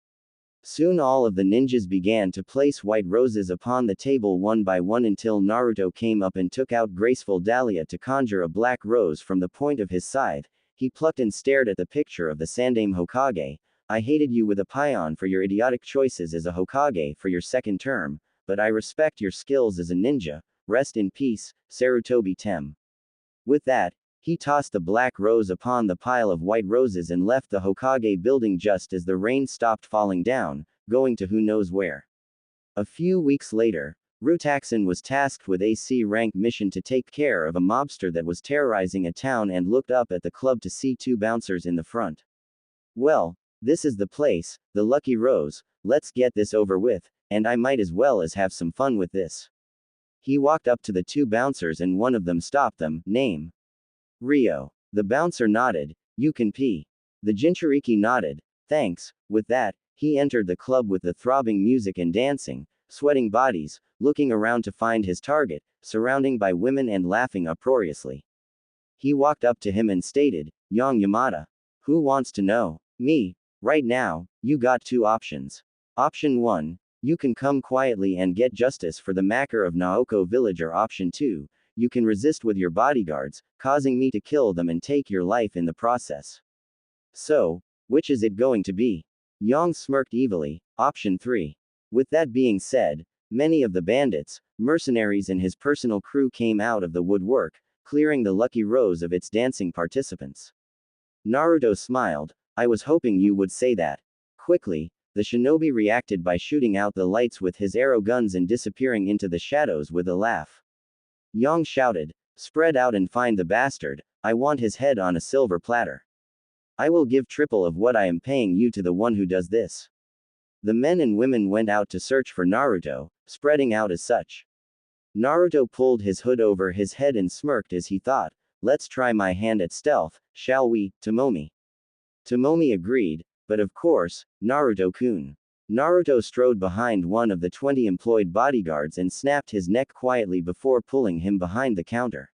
Soon all of the ninjas began to place white roses upon the table one by one until Naruto came up and took out graceful dahlia to conjure a black rose from the point of his scythe. He plucked and stared at the picture of the Sandaime Hokage. "I hated you with a paean for your idiotic choices as a Hokage for your second term, but I respect your skills as a ninja. Rest in peace, Sarutobi Tem." With that, he tossed the black rose upon the pile of white roses and left the Hokage building just as the rain stopped falling down, going to who knows where. A few weeks later, Rutaxan was tasked with a C-rank mission to take care of a mobster that was terrorizing a town and looked up at the club to see two bouncers in the front. "Well, this is the place, the Lucky Rose, let's get this over with, and I might as well as have some fun with this." He walked up to the two bouncers and one of them stopped them. "Name?" "Rio." The bouncer nodded. "You can pee." The Jinchuriki nodded. "Thanks." With that, he entered the club with the throbbing music and dancing, sweating bodies, looking around to find his target, surrounded by women and laughing uproariously. He walked up to him and stated, "Young Yamada. Who wants to know?" "Me. Right now, you got two options. Option 1, you can come quietly and get justice for the massacre of Naoko village, or option 2, you can resist with your bodyguards, causing me to kill them and take your life in the process. So, which is it going to be?" Yang smirked evilly. "Option 3. With that being said, many of the bandits, mercenaries and his personal crew came out of the woodwork, clearing the Lucky Rose of its dancing participants. Naruto smiled. "I was hoping you would say that." Quickly, the shinobi reacted by shooting out the lights with his arrow guns and disappearing into the shadows with a laugh. Yang shouted, "Spread out and find the bastard, I want his head on a silver platter. I will give triple of what I am paying you to the one who does this." The men and women went out to search for Naruto, spreading out as such. Naruto pulled his hood over his head and smirked as he thought, "Let's try my hand at stealth, shall we, Tomomi?" Tomomi agreed, "But of course, Naruto-kun." Naruto strode behind one of the 20 employed bodyguards and snapped his neck quietly before pulling him behind the counter.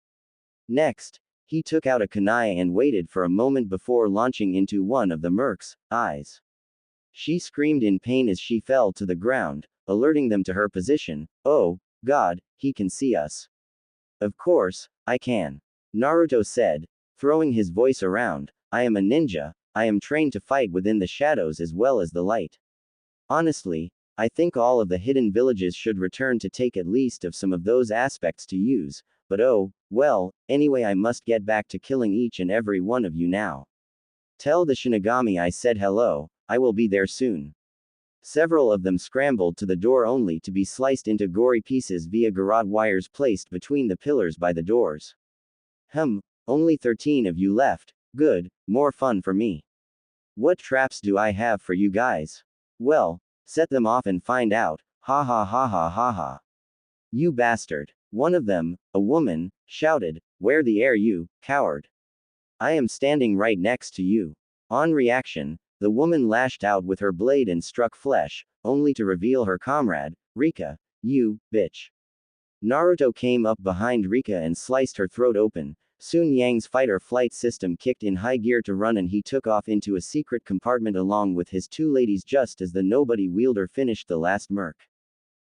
Next, He took out a kunai and waited for a moment before launching into one of the merc's eyes. She screamed in pain as she fell to the ground, alerting them to her position. Oh, God, he can see us. Of course, I can. Naruto said, throwing his voice around. I am a ninja, I am trained to fight within the shadows as well as the light. Honestly, I think all of the hidden villages should return to take at least of some of those aspects to use, but oh, well, anyway I must get back to killing each and every one of you now. Tell the Shinigami I said hello, I will be there soon. Several of them scrambled to the door only to be sliced into gory pieces via garrote wires placed between the pillars by the doors. Only 13 of you left, good, more fun for me. What traps do I have for you guys? Well, set them off and find out, ha ha ha ha ha ha. You bastard. One of them, a woman, shouted, where the air you, coward. I am standing right next to you. On reaction, the woman lashed out with her blade and struck flesh, only to reveal her comrade, Rika, you, bitch. Naruto came up behind Rika and sliced her throat open. Soon Yang's fight-or-flight system kicked in high gear to run and he took off into a secret compartment along with his two ladies just as the nobody wielder finished the last merc.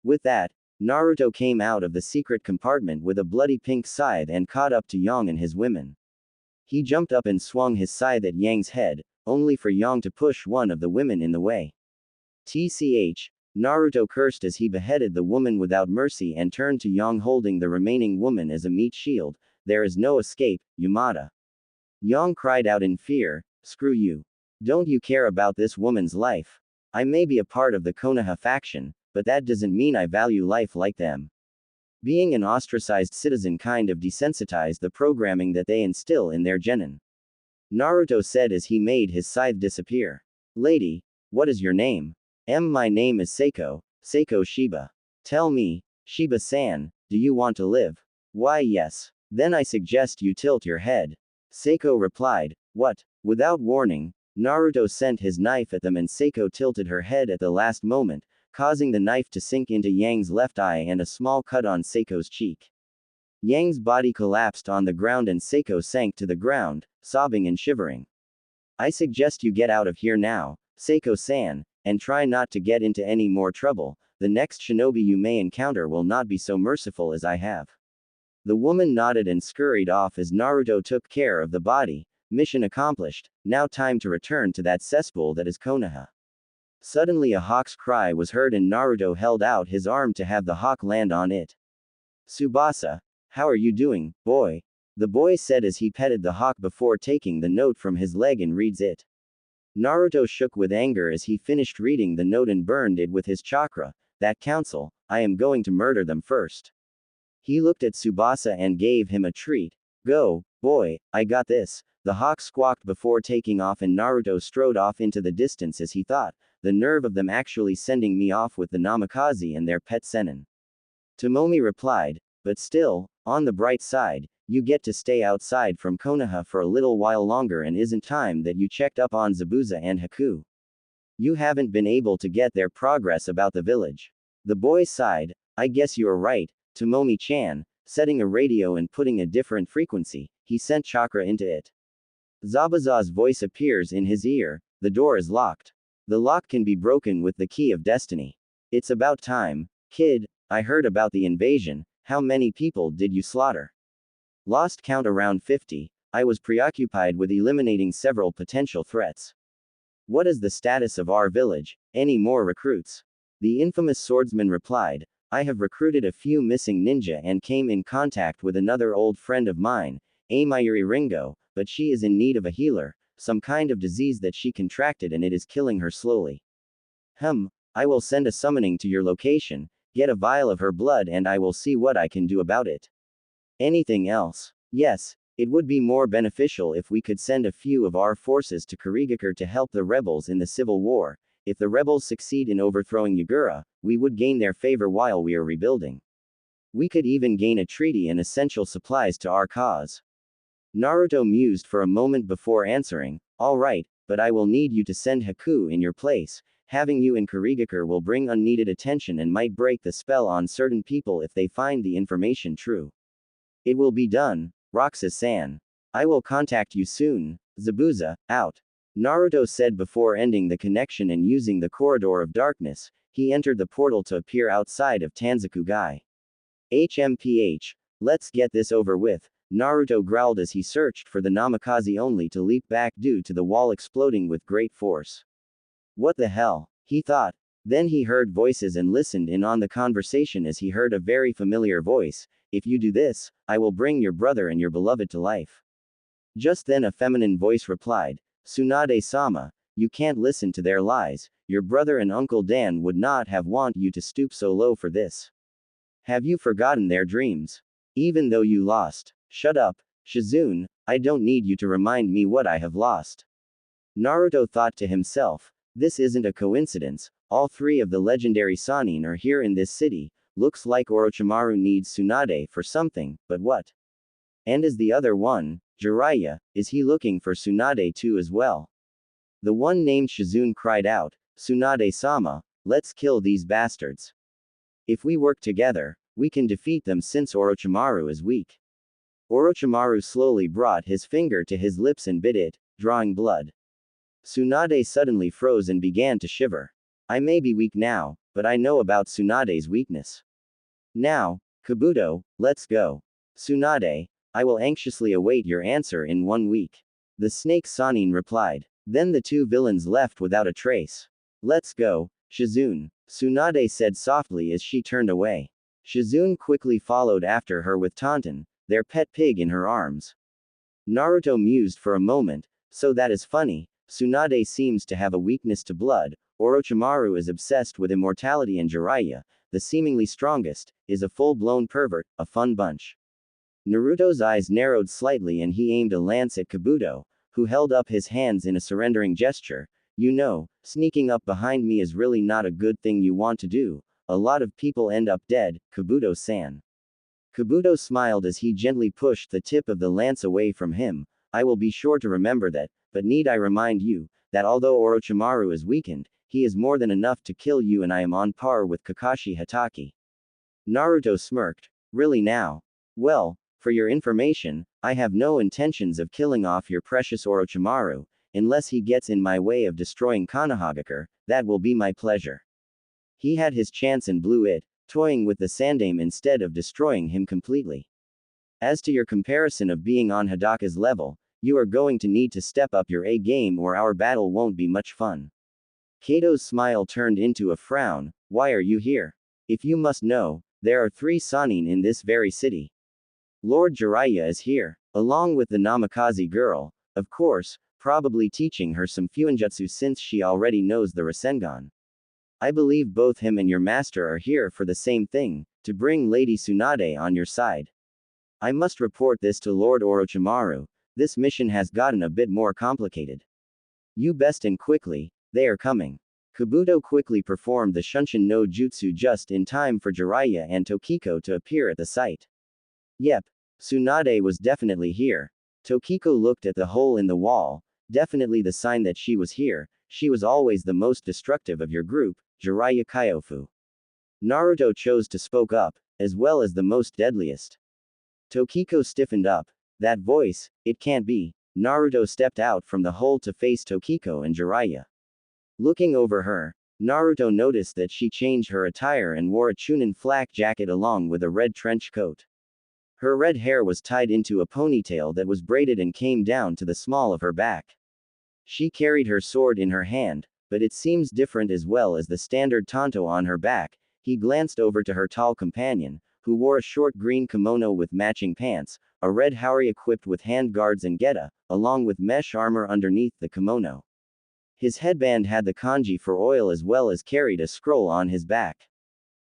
With that, Naruto came out of the secret compartment with a bloody pink scythe and caught up to Yang and his women. He jumped up and swung his scythe at Yang's head, only for Yang to push one of the women in the way. TCH, Naruto cursed as he beheaded the woman without mercy and turned to Yang holding the remaining woman as a meat shield. There is no escape, Yamada. Yang cried out in fear, screw you. Don't you care about this woman's life? I may be a part of the Konoha faction, but that doesn't mean I value life like them. Being an ostracized citizen kind of desensitized the programming that they instill in their genin. Naruto said as he made his scythe disappear. Lady, what is your name? My name is Seiko, Seiko Shiba. Tell me, Shiba-san, do you want to live? Why yes. Then I suggest you tilt your head. Seiko replied, what? Without warning, Naruto sent his knife at them and Seiko tilted her head at the last moment, causing the knife to sink into Yang's left eye and a small cut on Seiko's cheek. Yang's body collapsed on the ground and Seiko sank to the ground, sobbing and shivering. I suggest you get out of here now, Seiko-san, and try not to get into any more trouble. The next shinobi you may encounter will not be so merciful as I have. The woman nodded and scurried off as Naruto took care of the body. Mission accomplished, now time to return to that cesspool that is Konoha. Suddenly a hawk's cry was heard and Naruto held out his arm to have the hawk land on it. Tsubasa, how are you doing, boy? The boy said as he petted the hawk before taking the note from his leg and reads it. Naruto shook with anger as he finished reading the note and burned it with his chakra. That council, I am going to murder them first. He looked at Tsubasa and gave him a treat. Go, boy, I got this. The hawk squawked before taking off and Naruto strode off into the distance as he thought, the nerve of them actually sending me off with the Namikaze and their pet Sennin. Tomomi replied, but still, on the bright side, you get to stay outside from Konoha for a little while longer and isn't time that you checked up on Zabuza and Haku. You haven't been able to get their progress about the village. The boy sighed, I guess you're right, Tomomi-chan, setting a radio and putting a different frequency, he sent chakra into it. Zabuza's voice appears in his ear, the door is locked. The lock can be broken with the key of destiny. It's about time, kid, I heard about the invasion, how many people did you slaughter? Lost count around 50, I was preoccupied with eliminating several potential threats. What is the status of our village, any more recruits? The infamous swordsman replied, I have recruited a few missing ninja and came in contact with another old friend of mine, Amayuri Ringo, but she is in need of a healer, some kind of disease that she contracted and it is killing her slowly. I will send a summoning to your location, get a vial of her blood and I will see what I can do about it. Anything else? Yes, it would be more beneficial if we could send a few of our forces to Kurigakure to help the rebels in the civil war. If the rebels succeed in overthrowing Yagura, we would gain their favor while we are rebuilding. We could even gain a treaty and essential supplies to our cause. Naruto mused for a moment before answering, alright, but I will need you to send Haku in your place. Having you in Kurigakure will bring unneeded attention and might break the spell on certain people if they find the information true. It will be done, Roxas-san. I will contact you soon. Zabuza, out. Naruto said before ending the connection and using the corridor of darkness. He entered the portal to appear outside of Tanzakugai. HMPH. Let's get this over with, Naruto growled as he searched for the Namikaze only to leap back due to the wall exploding with great force. What the hell? He thought. Then he heard voices and listened in on the conversation as he heard a very familiar voice. If you do this, I will bring your brother and your beloved to life. Just then a feminine voice replied, Tsunade-sama, you can't listen to their lies, your brother and Uncle Dan would not have want you to stoop so low for this. Have you forgotten their dreams? Even though you lost. Shut up, Shizune, I don't need you to remind me what I have lost. Naruto thought to himself, this isn't a coincidence, all three of the legendary Sannin are here in this city, looks like Orochimaru needs Tsunade for something, but what? And is the other one, Jiraiya, is he looking for Tsunade too as well? The one named Shizune cried out, Tsunade-sama, let's kill these bastards. If we work together, we can defeat them since Orochimaru is weak. Orochimaru slowly brought his finger to his lips and bit it, drawing blood. Tsunade suddenly froze and began to shiver. I may be weak now, but I know about Tsunade's weakness. Now, Kabuto, let's go. Tsunade, I will anxiously await your answer in 1 week. The snake Sannin replied. Then the two villains left without a trace. Let's go, Shizune, Tsunade said softly as she turned away. Shizune quickly followed after her with Tauntaun, their pet pig in her arms. Naruto mused for a moment, so that is funny, Tsunade seems to have a weakness to blood, Orochimaru is obsessed with immortality and Jiraiya, the seemingly strongest, is a full-blown pervert, a fun bunch. Naruto's eyes narrowed slightly and he aimed a lance at Kabuto, who held up his hands in a surrendering gesture. You know, sneaking up behind me is really not a good thing you want to do, a lot of people end up dead, Kabuto-san. Kabuto smiled as he gently pushed the tip of the lance away from him. I will be sure to remember that, but need I remind you, that although Orochimaru is weakened, he is more than enough to kill you and I am on par with Kakashi Hatake. Naruto smirked. Really now? Well, for your information, I have no intentions of killing off your precious Orochimaru, unless he gets in my way of destroying Konohagakure, that will be my pleasure. He had his chance and blew it, toying with the Sandaime instead of destroying him completely. As to your comparison of being on Hidaka's level, you are going to need to step up your A game or our battle won't be much fun. Kato's smile turned into a frown. Why are you here? If you must know, there are 3 Sannin in this very city. Lord Jiraiya is here, along with the Namikaze girl, of course, probably teaching her some Fuinjutsu since she already knows the Rasengan. I believe both him and your master are here for the same thing, to bring Lady Tsunade on your side. I must report this to Lord Orochimaru, this mission has gotten a bit more complicated. You best and quickly, they are coming. Kabuto quickly performed the Shunshin no Jutsu just in time for Jiraiya and Tokiko to appear at the site. Yep, Tsunade was definitely here. Tokiko looked at the hole in the wall, definitely the sign that she was here. She was always the most destructive of your group, Jiraiya Kyofu. Naruto chose to spoke up, as well as the most deadliest. Tokiko stiffened up. That voice, it can't be. Naruto stepped out from the hole to face Tokiko and Jiraiya. Looking over her, Naruto noticed that she changed her attire and wore a Chunin flak jacket along with a red trench coat. Her red hair was tied into a ponytail that was braided and came down to the small of her back. She carried her sword in her hand, but it seems different as well as the standard tanto on her back. He glanced over to her tall companion, who wore a short green kimono with matching pants, a red haori equipped with hand guards and geta, along with mesh armor underneath the kimono. His headband had the kanji for oil as well as carried a scroll on his back.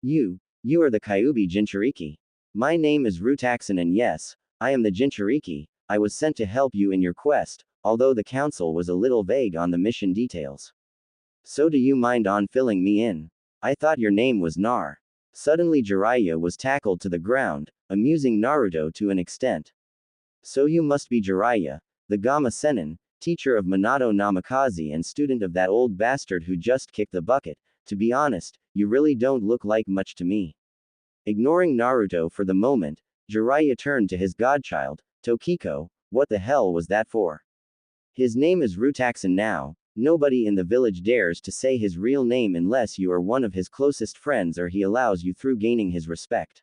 You are the Kyuubi Jinchuriki. My name is Rutaxan and yes, I am the Jinchuriki. I was sent to help you in your quest, although the council was a little vague on the mission details. So do you mind on filling me in? I thought your name was Nar. Suddenly Jiraiya was tackled to the ground, amusing Naruto to an extent. So you must be Jiraiya, the Gamma Sennin, teacher of Minato Namikaze and student of that old bastard who just kicked the bucket. To be honest, you really don't look like much to me. Ignoring Naruto for the moment, Jiraiya turned to his godchild, Tokiko. What the hell was that for? His name is Rutaxan now. Nobody in the village dares to say his real name unless you are one of his closest friends or he allows you through gaining his respect.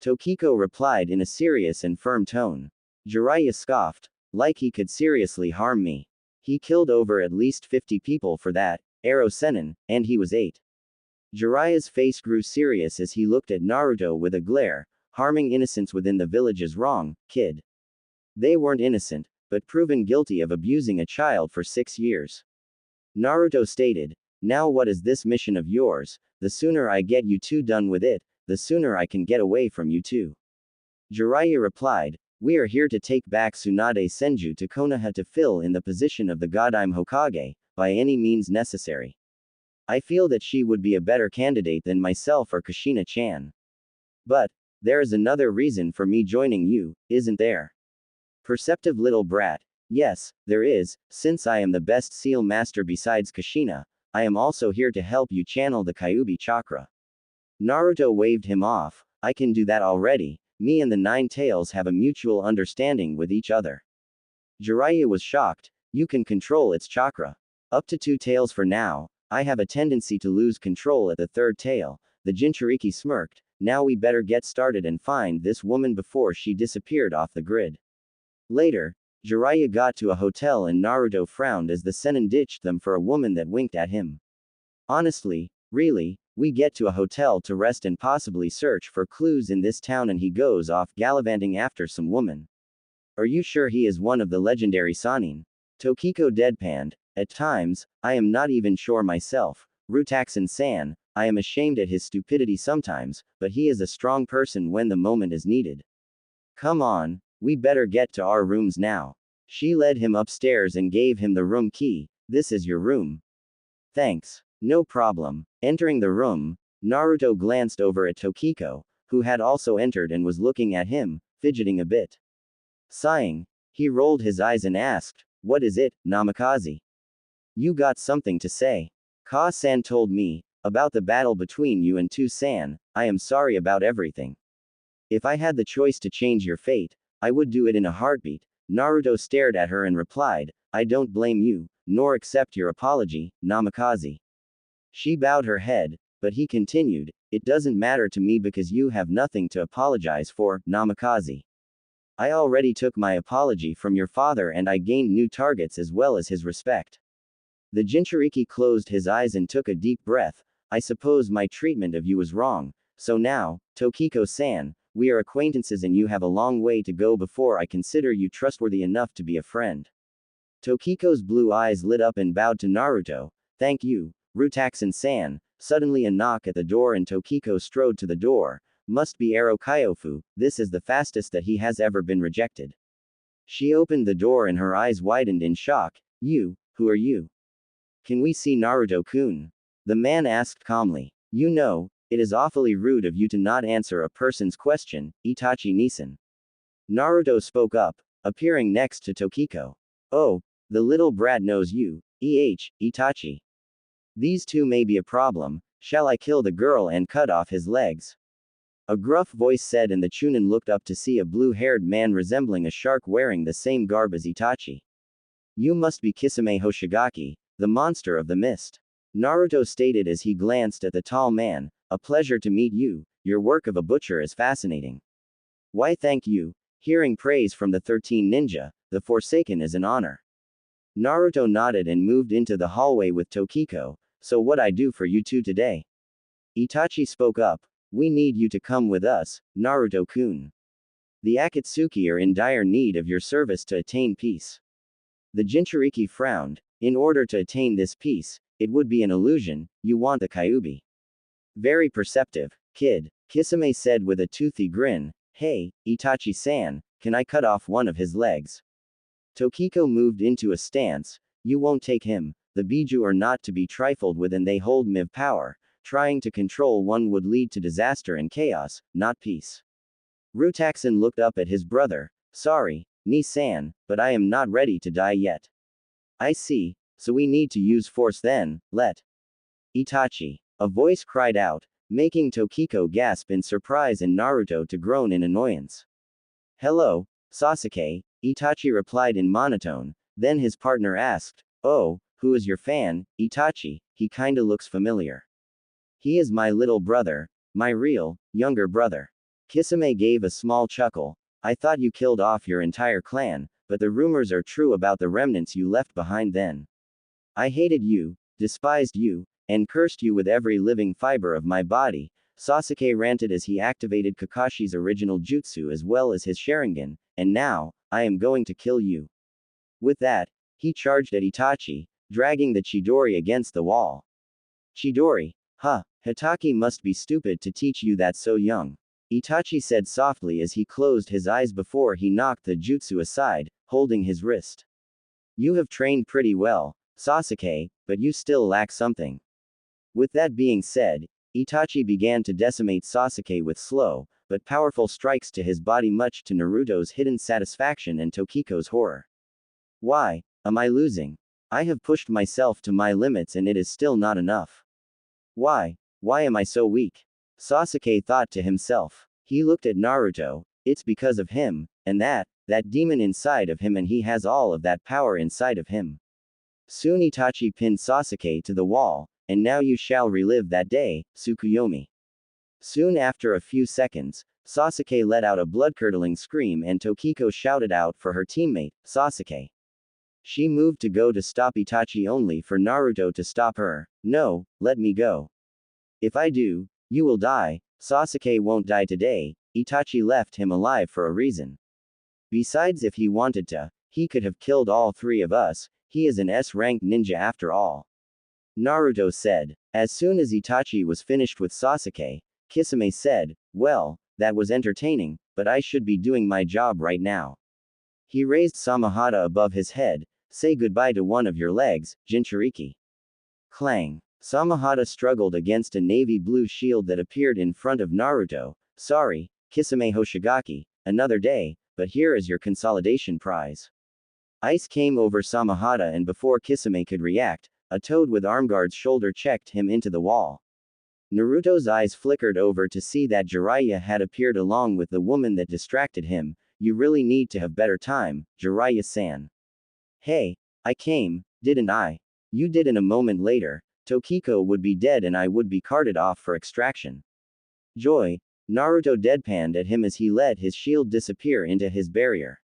Tokiko replied in a serious and firm tone. Jiraiya scoffed, like he could seriously harm me. He killed over at least 50 people for that, Arrow Sennin, and he was 8. Jiraiya's face grew serious as he looked at Naruto with a glare. Harming innocents within the village is wrong, kid. They weren't innocent, but proven guilty of abusing a child for 6 years. Naruto stated, now what is this mission of yours? The sooner I get you two done with it, the sooner I can get away from you two. Jiraiya replied, we are here to take back Tsunade Senju to Konoha to fill in the position of the Godime Hokage, by any means necessary. I feel that she would be a better candidate than myself or Kushina-chan. But, there is another reason for me joining you, isn't there? Perceptive little brat. Yes, there is, since I am the best seal master besides Kushina, I am also here to help you channel the Kyuubi chakra. Naruto waved him off, I can do that already, me and the Nine Tails have a mutual understanding with each other. Jiraiya was shocked, you can control its chakra. Up to 2 tails for now, I have a tendency to lose control at the 3rd tail, the Jinchuriki smirked, now we better get started and find this woman before she disappeared off the grid. Later, Jiraiya got to a hotel and Naruto frowned as the Sennin ditched them for a woman that winked at him. Honestly, really, we get to a hotel to rest and possibly search for clues in this town and he goes off gallivanting after some woman. Are you sure he is one of the legendary Sannin? Tokiko deadpanned, at times, I am not even sure myself, Rutaxan-san, I am ashamed at his stupidity sometimes, but he is a strong person when the moment is needed. Come on, we better get to our rooms now. She led him upstairs and gave him the room key, this is your room. Thanks. No problem. Entering the room, Naruto glanced over at Tokiko, who had also entered and was looking at him, fidgeting a bit. Sighing, he rolled his eyes and asked, what is it, Namikaze? You got something to say. Ka-san told me, about the battle between you and Tu-san, I am sorry about everything. If I had the choice to change your fate, I would do it in a heartbeat. Naruto stared at her and replied, I don't blame you, nor accept your apology, Namikaze. She bowed her head, but he continued, it doesn't matter to me because you have nothing to apologize for, Namikaze. I already took my apology from your father and I gained new targets as well as his respect. The Jinchuriki closed his eyes and took a deep breath, I suppose my treatment of you was wrong, so now, Tokiko-san, we are acquaintances and you have a long way to go before I consider you trustworthy enough to be a friend. Tokiko's blue eyes lit up and bowed to Naruto, thank you, Rutaxan-san. Suddenly a knock at the door and Tokiko strode to the door, must be Aro Kyofu, this is the fastest that he has ever been rejected. She opened the door and her eyes widened in shock, you, who are you? Can we see Naruto-kun? The man asked calmly. You know, it is awfully rude of you to not answer a person's question, Itachi-Nisan. Naruto spoke up, appearing next to Tokiko. Oh, the little brat knows you, Itachi. These two may be a problem, shall I kill the girl and cut off his legs? A gruff voice said and the Chunin looked up to see a blue-haired man resembling a shark wearing the same garb as Itachi. You must be Kisame Hoshigaki, the monster of the mist. Naruto stated as he glanced at the tall man, a pleasure to meet you, your work of a butcher is fascinating. Why thank you, hearing praise from the 13 ninja, the Forsaken is an honor. Naruto nodded and moved into the hallway with Tokiko, so what I do for you two today? Itachi spoke up, we need you to come with us, Naruto-kun. The Akatsuki are in dire need of your service to attain peace. The Jinchuriki frowned, in order to attain this peace, it would be an illusion, you want the Kyuubi. Very perceptive, kid, Kisame said with a toothy grin, hey, Itachi-san, can I cut off one of his legs? Tokiko moved into a stance, you won't take him, the Biju are not to be trifled with and they hold MIV power, trying to control one would lead to disaster and chaos, not peace. Rutaxan looked up at his brother, sorry, Ni-san, but I am not ready to die yet. I see, so we need to use force then, let Itachi. A voice cried out, making Tokiko gasp in surprise and Naruto to groan in annoyance. Hello, Sasuke, Itachi replied in monotone. Then his partner asked, "Oh, who is your fan, Itachi? He kinda looks familiar." "He is my little brother, my real, younger brother." Kisame gave a small chuckle. "I thought you killed off your entire clan, but the rumors are true about the remnants you left behind then. I hated you, despised you, and cursed you with every living fiber of my body." Sasuke ranted as he activated Kakashi's original jutsu as well as his Sharingan, "and now, I am going to kill you." With that, he charged at Itachi, dragging the Chidori against the wall. "Chidori? Huh, Hitaki must be stupid to teach you that so young," Itachi said softly as he closed his eyes before he knocked the jutsu aside, holding his wrist. "You have trained pretty well, Sasuke, but you still lack something." With that being said, Itachi began to decimate Sasuke with slow, but powerful strikes to his body, much to Naruto's hidden satisfaction and Tokiko's horror. "Why am I losing? I have pushed myself to my limits and it is still not enough. Why am I so weak?" Sasuke thought to himself. He looked at Naruto. It's because of him, and that demon inside of him, and he has all of that power inside of him. Soon Itachi pinned Sasuke to the wall, "And now you shall relive that day, Tsukuyomi." Soon after a few seconds, Sasuke let out a blood-curdling scream and Tokiko shouted out for her teammate, Sasuke. She moved to go to stop Itachi only for Naruto to stop her. "No, let me go. If I do, you will die." "Sasuke won't die today, Itachi left him alive for a reason. Besides, if he wanted to, he could have killed all three of us, he is an S-rank ninja after all," Naruto said. As soon as Itachi was finished with Sasuke, Kisame said, "Well, that was entertaining, but I should be doing my job right now." He raised Samahata above his head. "Say goodbye to one of your legs, Jinchuriki." Clang. Samahata struggled against a navy blue shield that appeared in front of Naruto. "Sorry, Kisame Hoshigaki, another day, but here is your consolidation prize." Ice came over Samahata and before Kisame could react, a toad with armguard's shoulder checked him into the wall. Naruto's eyes flickered over to see that Jiraiya had appeared along with the woman that distracted him. "You really need to have better time, Jiraiya-san." "Hey, I came, didn't I?" "You did." In a moment later, Tokiko would be dead and I would be carted off for extraction. "Joy." Naruto deadpanned at him as he let his shield disappear into his barrier.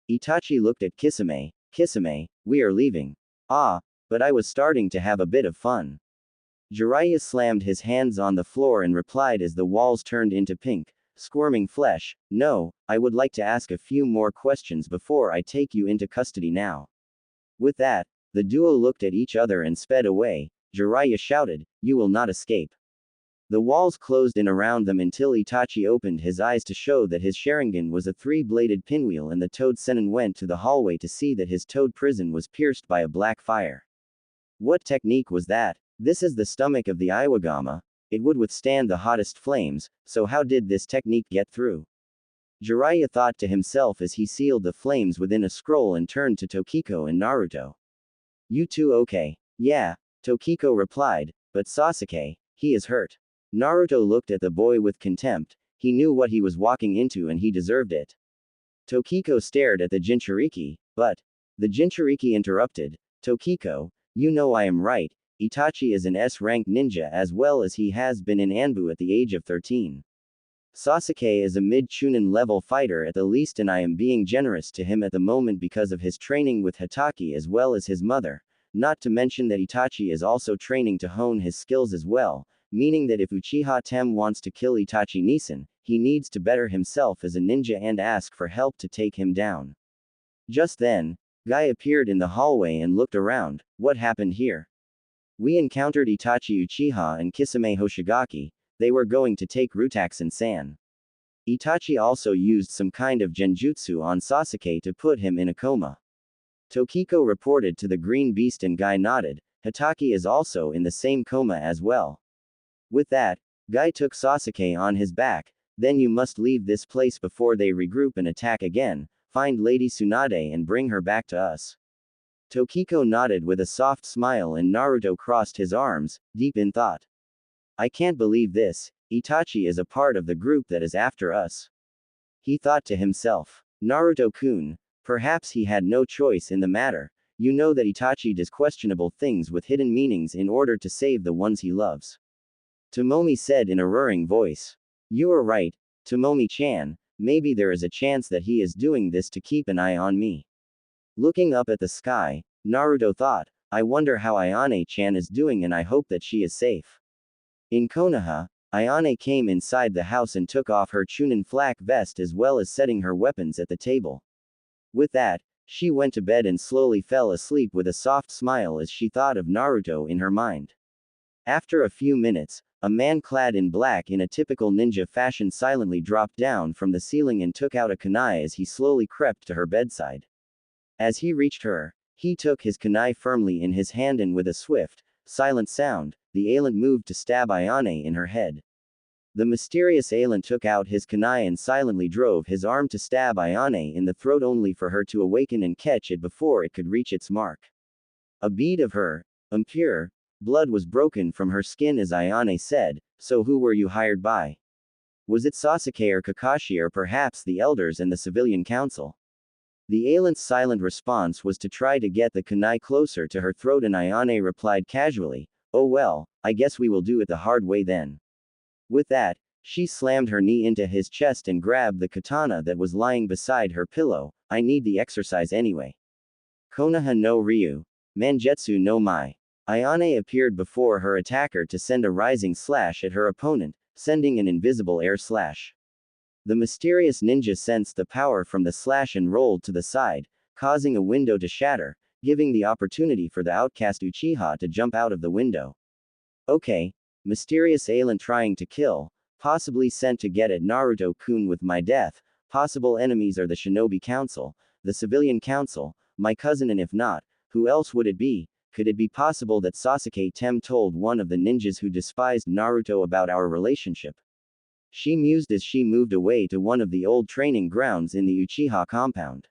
Itachi looked at Kisame. "Kisame, we are leaving." "Ah, but I was starting to have a bit of fun." Jiraiya slammed his hands on the floor and replied as the walls turned into pink, squirming flesh. "No, I would like to ask a few more questions before I take you into custody now." With that, the duo looked at each other and sped away. Jiraiya shouted, "You will not escape." The walls closed in around them until Itachi opened his eyes to show that his Sharingan was a three-bladed pinwheel and the Toad Sennin went to the hallway to see that his toad prison was pierced by a black fire. What technique was that? This is the stomach of the Iwagama. It would withstand the hottest flames, so how did this technique get through? Jiraiya thought to himself as he sealed the flames within a scroll and turned to Tokiko and Naruto. "You two okay?" "Yeah," Tokiko replied, "but Sasuke, he is hurt." Naruto looked at the boy with contempt. He knew what he was walking into and he deserved it. Tokiko stared at the Jinchuriki, but the Jinchuriki interrupted. "Tokiko, you know I am right. Itachi is an S-rank ninja as well as he has been in Anbu at the age of 13. Sasuke is a mid-chunin level fighter at the least and I am being generous to him at the moment because of his training with Hitaki as well as his mother, not to mention that Itachi is also training to hone his skills as well, meaning that if Uchiha Tem wants to kill Itachi Nissen, he needs to better himself as a ninja and ask for help to take him down." Just then, Guy appeared in the hallway and looked around. "What happened here?" "We encountered Itachi Uchiha and Kisame Hoshigaki. They were going to take Rutaxan-san. Itachi also used some kind of genjutsu on Sasuke to put him in a coma." Tokiko reported to the Green Beast and Guy nodded. "Hitaki is also in the same coma as well." With that, Guy took Sasuke on his back. "Then you must leave this place before they regroup and attack again. Find Lady Tsunade and bring her back to us." Tokiko nodded with a soft smile and Naruto crossed his arms, deep in thought. "I can't believe this. Itachi is a part of the group that is after us." He thought to himself. "Naruto-kun, Perhaps he had no choice in the matter. You know that Itachi does questionable things with hidden meanings in order to save the ones he loves. Tomomi said in a rurring voice. You are right, Tomomi-chan, maybe there is a chance that he is doing this to keep an eye on me. Looking up at the sky, Naruto thought, I wonder how Ayane-chan is doing and I hope that she is safe. In Konoha, Ayane came inside the house and took off her Chunin flak vest as well as setting her weapons at the table. With that, she went to bed and slowly fell asleep with a soft smile as she thought of Naruto in her mind. After a few minutes, a man clad in black in a typical ninja fashion silently dropped down from the ceiling and took out a kunai as he slowly crept to her bedside. As he reached her, he took his kunai firmly in his hand and with a swift, silent sound, the alien moved to stab Ayane in her head. The mysterious alien took out his kunai and silently drove his arm to stab Ayane in the throat only for her to awaken and catch it before it could reach its mark. A bead of her, impure, blood was broken from her skin as Ayane said, so who were you hired by? Was it Sasuke or Kakashi or perhaps the elders and the civilian council? The alien's silent response was to try to get the kunai closer to her throat and Ayane replied casually, oh well, I guess we will do it the hard way then. With that, she slammed her knee into his chest and grabbed the katana that was lying beside her pillow, I need the exercise anyway. Konoha no Ryu. Mangetsu no Mai. Ayane appeared before her attacker to send a rising slash at her opponent, sending an invisible air slash. The mysterious ninja sensed the power from the slash and rolled to the side, causing a window to shatter, giving the opportunity for the outcast Uchiha to jump out of the window. Okay, mysterious alien trying to kill, possibly sent to get at Naruto-kun with my death, possible enemies are the Shinobi Council, the Civilian Council, my cousin and if not, who else would it be? Could it be possible that Sasuke Tem told one of the ninjas who despised Naruto about our relationship? She mused as she moved away to one of the old training grounds in the Uchiha compound.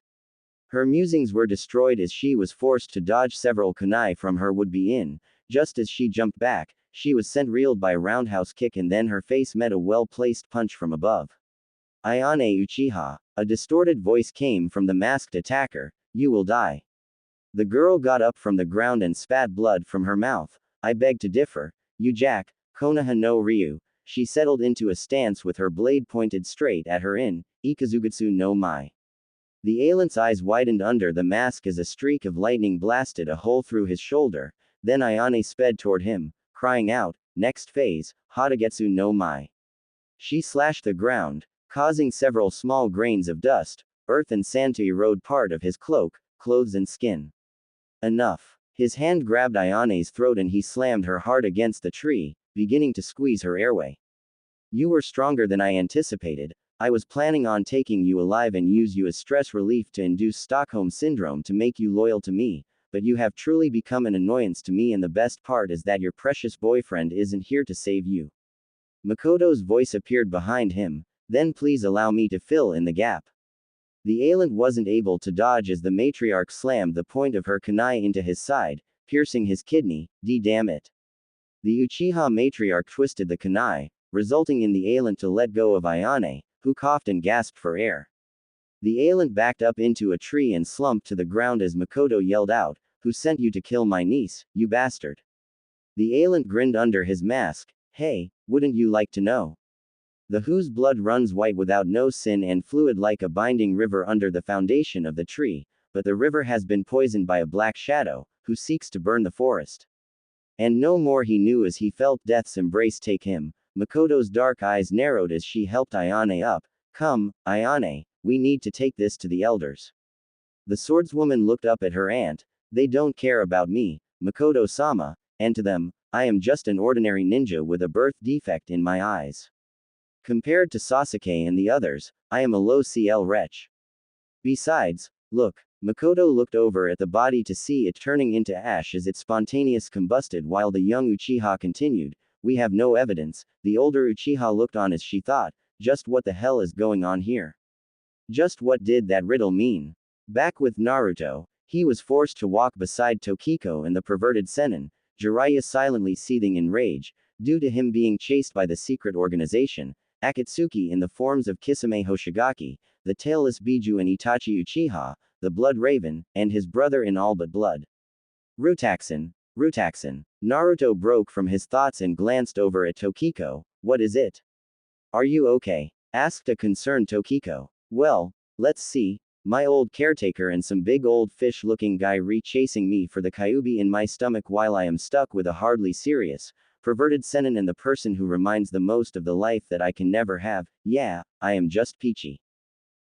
Her musings were destroyed as she was forced to dodge several kunai from her would-be in. Just as she jumped back, she was sent reeled by a roundhouse kick and then her face met a well-placed punch from above. Ayane Uchiha. A distorted voice came from the masked attacker, you will die. The girl got up from the ground and spat blood from her mouth. I beg to differ, you jack, Konoha no Ryu. She settled into a stance with her blade pointed straight at her in, Ikazugutsu no Mai. The alien's eyes widened under the mask as a streak of lightning blasted a hole through his shoulder, then Ayane sped toward him, crying out, next phase, Hatagetsu no Mai. She slashed the ground, causing several small grains of dust, earth and sand to erode part of his cloak, clothes and skin. Enough. His hand grabbed Ayane's throat and he slammed her hard against the tree, beginning to squeeze her airway. You were stronger than I anticipated. I was planning on taking you alive and use you as stress relief to induce Stockholm Syndrome to make you loyal to me, but you have truly become an annoyance to me and the best part is that your precious boyfriend isn't here to save you. Makoto's voice appeared behind him, then please allow me to fill in the gap. The alien wasn't able to dodge as the matriarch slammed the point of her kunai into his side, piercing his kidney, damn it. The Uchiha matriarch twisted the kunai, resulting in the alien to let go of Ayane, who coughed and gasped for air. The alien backed up into a tree and slumped to the ground as Makoto yelled out, who sent you to kill my niece, you bastard? The alien grinned under his mask, hey, wouldn't you like to know? The whose blood runs white without no sin and fluid like a binding river under the foundation of the tree, but the river has been poisoned by a black shadow, who seeks to burn the forest. And no more he knew as he felt death's embrace take him. Makoto's dark eyes narrowed as she helped Ayane up. Come, Ayane, we need to take this to the elders. The swordswoman looked up at her aunt. They don't care about me, Makoto-sama, and to them, I am just an ordinary ninja with a birth defect in my eyes. Compared to Sasuke and the others, I am a low-CL wretch. Besides, look, Makoto looked over at the body to see it turning into ash as it spontaneous combusted while the young Uchiha continued, we have no evidence. The older Uchiha looked on as she thought, just what the hell is going on here? Just what did that riddle mean? Back with Naruto, he was forced to walk beside Tokiko and the perverted Sennin, Jiraiya silently seething in rage, due to him being chased by the secret organization, Akatsuki in the forms of Kisame Hoshigaki, the tailless Biju and Itachi Uchiha, the Blood Raven, and his brother in all but blood. Rutaxin. Naruto broke from his thoughts and glanced over at Tokiko. What is it? Are you okay? Asked a concerned Tokiko. Well, let's see. My old caretaker and some big old fish-looking guy chasing me for the Kyuubi in my stomach while I am stuck with a hardly serious, perverted senin and the person who reminds the most of the life that I can never have. Yeah, I am just peachy.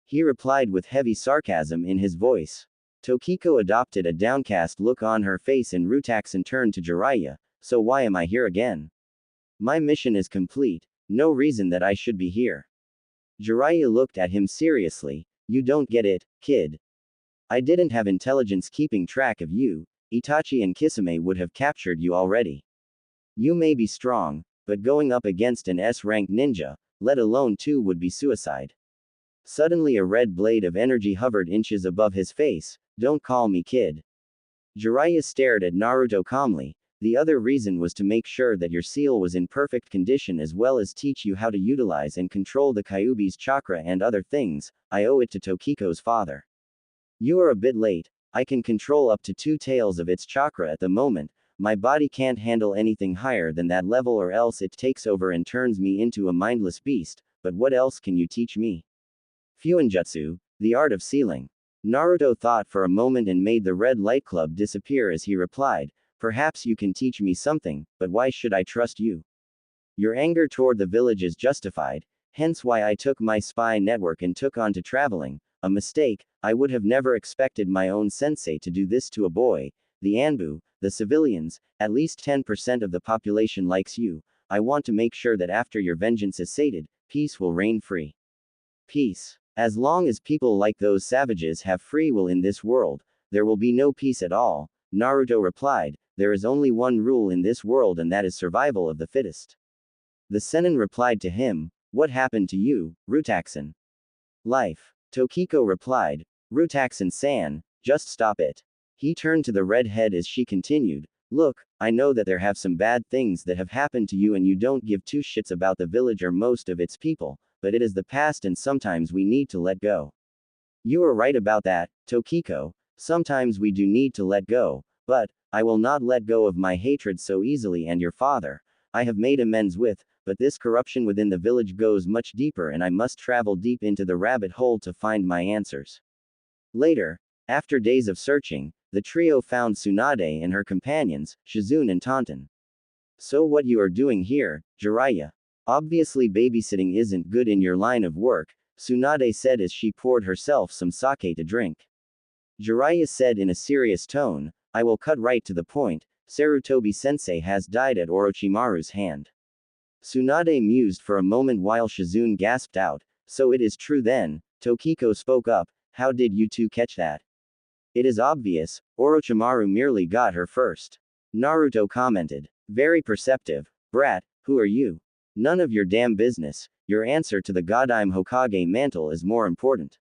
He replied with heavy sarcasm in his voice. Tokiko adopted a downcast look on her face and Rutaxin turned to Jiraiya. So why am I here again? My mission is complete. No reason that I should be here. Jiraiya looked at him seriously. You don't get it, kid. I didn't have intelligence keeping track of you. Itachi and Kisame would have captured you already. You may be strong, but going up against an S-rank ninja, let alone two, would be suicide. Suddenly a red blade of energy hovered inches above his face. Don't call me kid. Jiraiya stared at Naruto calmly. The other reason was to make sure that your seal was in perfect condition as well as teach you how to utilize and control the Kyuubi's chakra and other things. I owe it to Tokiko's father. You are a bit late. I can control up to 2 taels of its chakra at the moment. My body can't handle anything higher than that level or else it takes over and turns me into a mindless beast, but what else can you teach me? Fuinjutsu, the art of sealing. Naruto thought for a moment and made the red light club disappear as he replied, perhaps you can teach me something, but why should I trust you? Your anger toward the village is justified, hence why I took my spy network and took on to traveling. A mistake. I would have never expected my own sensei to do this to a boy. The Anbu, the civilians, at least 10% of the population likes you. I want to make sure that after your vengeance is sated, peace will reign free. Peace. As long as people like those savages have free will in this world, there will be no peace at all. Naruto replied, there is only one rule in this world and that is survival of the fittest. The Sennin replied to him, what happened to you, Rutaxin? Life. Tokiko replied, Rutaxin-san, just stop it. He turned to the redhead as she continued, look, I know that there have some bad things that have happened to you and you don't give two shits about the village or most of its people, but it is the past and sometimes we need to let go. You are right about that, Tokiko, sometimes we do need to let go, but, I will not let go of my hatred so easily and your father, I have made amends with, but this corruption within the village goes much deeper and I must travel deep into the rabbit hole to find my answers. Later, after days of searching, the trio found Tsunade and her companions, Shizune and Tonton. So what you are doing here, Jiraiya? Obviously babysitting isn't good in your line of work, Tsunade said as she poured herself some sake to drink. Jiraiya said in a serious tone, I will cut right to the point, Sarutobi-sensei has died at Orochimaru's hand. Tsunade mused for a moment while Shizune gasped out, so it is true then, Tokiko spoke up, how did you two catch that? It is obvious, Orochimaru merely got her first. Naruto commented, very perceptive, brat, who are you? None of your damn business, your answer to the Godime Hokage mantle is more important.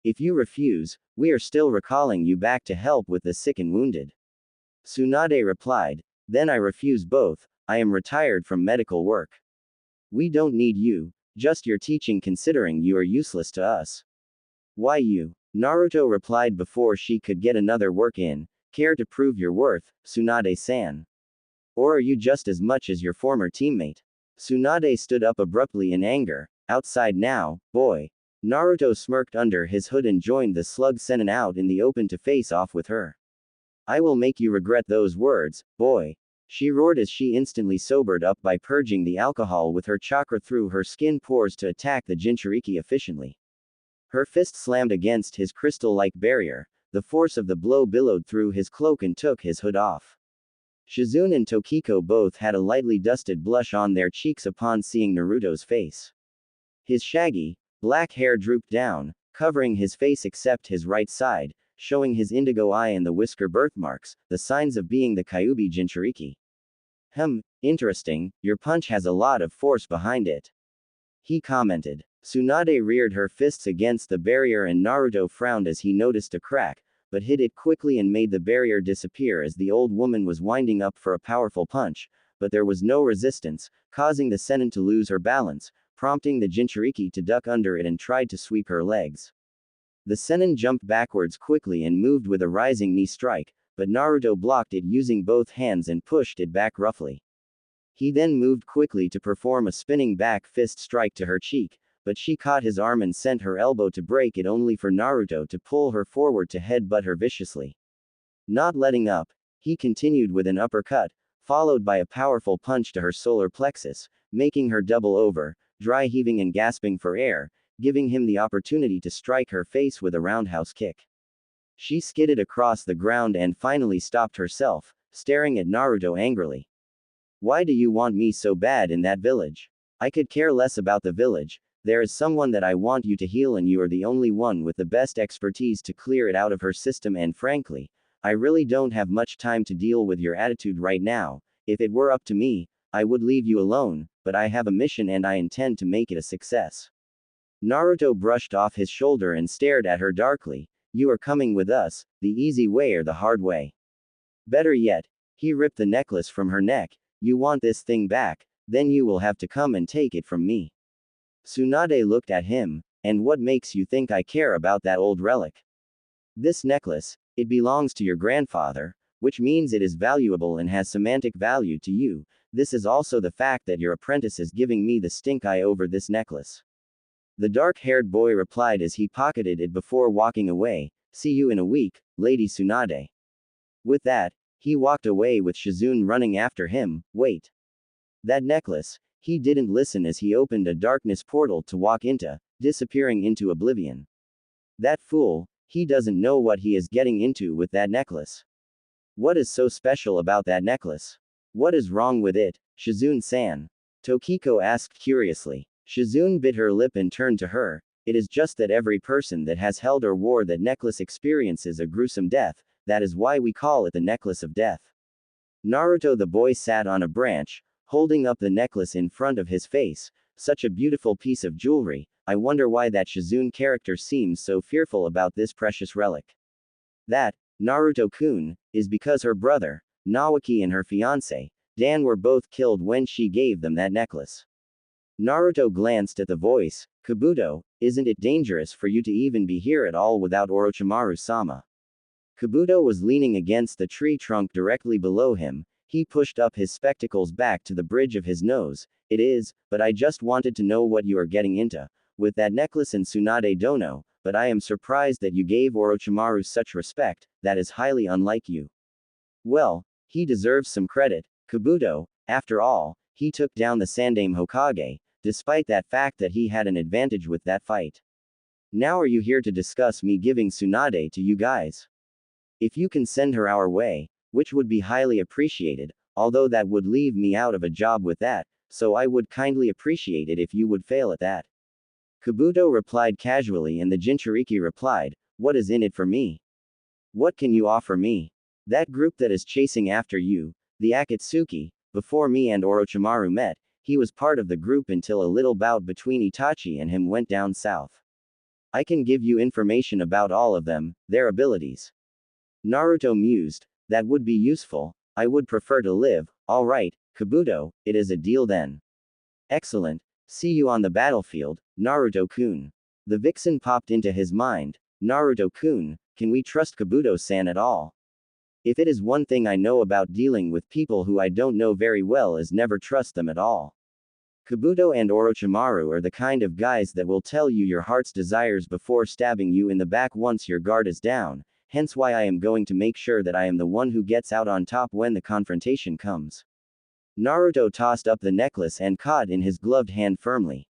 If you refuse, we are still recalling you back to help with the sick and wounded. Tsunade replied, then I refuse both, I am retired from medical work. We don't need you, just your teaching considering you are useless to us. Why you? Naruto replied before she could get another work in, care to prove your worth, Tsunade-san? Or are you just as much as your former teammate? Tsunade stood up abruptly in anger, outside now, boy. Naruto smirked under his hood and joined the slug Sennin out in the open to face off with her. I will make you regret those words, boy. She roared as she instantly sobered up by purging the alcohol with her chakra through her skin pores to attack the Jinchuriki efficiently. Her fist slammed against his crystal-like barrier, the force of the blow billowed through his cloak and took his hood off. Shizune and Tokiko both had a lightly dusted blush on their cheeks upon seeing Naruto's face. His shaggy, black hair drooped down, covering his face except his right side, showing his indigo eye and the whisker birthmarks, the signs of being the Kyuubi Jinchuriki. Interesting, your punch has a lot of force behind it. He commented. Tsunade reared her fists against the barrier and Naruto frowned as he noticed a crack, but hid it quickly and made the barrier disappear as the old woman was winding up for a powerful punch, but there was no resistance, causing the Sennin to lose her balance, prompting the Jinchuriki to duck under it and tried to sweep her legs. The Sennin jumped backwards quickly and moved with a rising knee strike, but Naruto blocked it using both hands and pushed it back roughly. He then moved quickly to perform a spinning back fist strike to her cheek, but she caught his arm and sent her elbow to break it only for Naruto to pull her forward to headbutt her viciously. Not letting up, he continued with an uppercut, followed by a powerful punch to her solar plexus, making her double over, dry heaving and gasping for air, giving him the opportunity to strike her face with a roundhouse kick. She skidded across the ground and finally stopped herself, staring at Naruto angrily. Why do you want me so bad in that village? I could care less about the village. There is someone that I want you to heal and you are the only one with the best expertise to clear it out of her system, and frankly, I really don't have much time to deal with your attitude right now. If it were up to me, I would leave you alone, but I have a mission and I intend to make it a success. Naruto brushed off his shoulder and stared at her darkly. You are coming with us, the easy way or the hard way? Better yet, he ripped the necklace from her neck. You want this thing back, then you will have to come and take it from me. Tsunade looked at him. And what makes you think I care about that old relic? This necklace, it belongs to your grandfather, which means it is valuable and has semantic value to you. This is also the fact that your apprentice is giving me the stink eye over this necklace. The dark-haired boy replied as he pocketed it before walking away. See you in a week, Lady Tsunade. With that, he walked away with Shizune running after him. Wait. That necklace. He didn't listen as he opened a darkness portal to walk into, disappearing into oblivion. That fool, he doesn't know what he is getting into with that necklace. What is so special about that necklace? What is wrong with it, Shizune-san? Tokiko asked curiously. Shizune bit her lip and turned to her. It is just that every person that has held or wore that necklace experiences a gruesome death. That is why we call it the necklace of death. Naruto the boy sat on a branch, holding up the necklace in front of his face. Such a beautiful piece of jewelry. I wonder why that Shizune character seems so fearful about this precious relic. That, Naruto-kun, is because her brother, Nawaki, and her fiancé, Dan, were both killed when she gave them that necklace. Naruto glanced at the voice. Kabuto, isn't it dangerous for you to even be here at all without Orochimaru-sama? Kabuto was leaning against the tree trunk directly below him. He pushed up his spectacles back to the bridge of his nose. It is, but I just wanted to know what you are getting into with that necklace and Tsunade Dono, but I am surprised that you gave Orochimaru such respect. That is highly unlike you. Well, he deserves some credit. Kabuto, after all, he took down the Sandaime Hokage, despite that fact that he had an advantage with that fight. Now are you here to discuss me giving Tsunade to you guys? If you can send her our way, which would be highly appreciated, although that would leave me out of a job with that, so I would kindly appreciate it if you would fail at that. Kabuto replied casually, and the Jinchuriki replied, what is in it for me? What can you offer me? That group that is chasing after you, the Akatsuki, before me and Orochimaru met, he was part of the group until a little bout between Itachi and him went down south. I can give you information about all of them, their abilities. Naruto mused. That would be useful. I would prefer to live. Alright, Kabuto, it is a deal then. Excellent. See you on the battlefield, Naruto-kun. The vixen popped into his mind. Naruto-kun, can we trust Kabuto-san at all? If it is one thing I know about dealing with people who I don't know very well is never trust them at all. Kabuto and Orochimaru are the kind of guys that will tell you your heart's desires before stabbing you in the back once your guard is down. Hence why I am going to make sure that I am the one who gets out on top when the confrontation comes. Naruto tossed up the necklace and caught in his gloved hand firmly.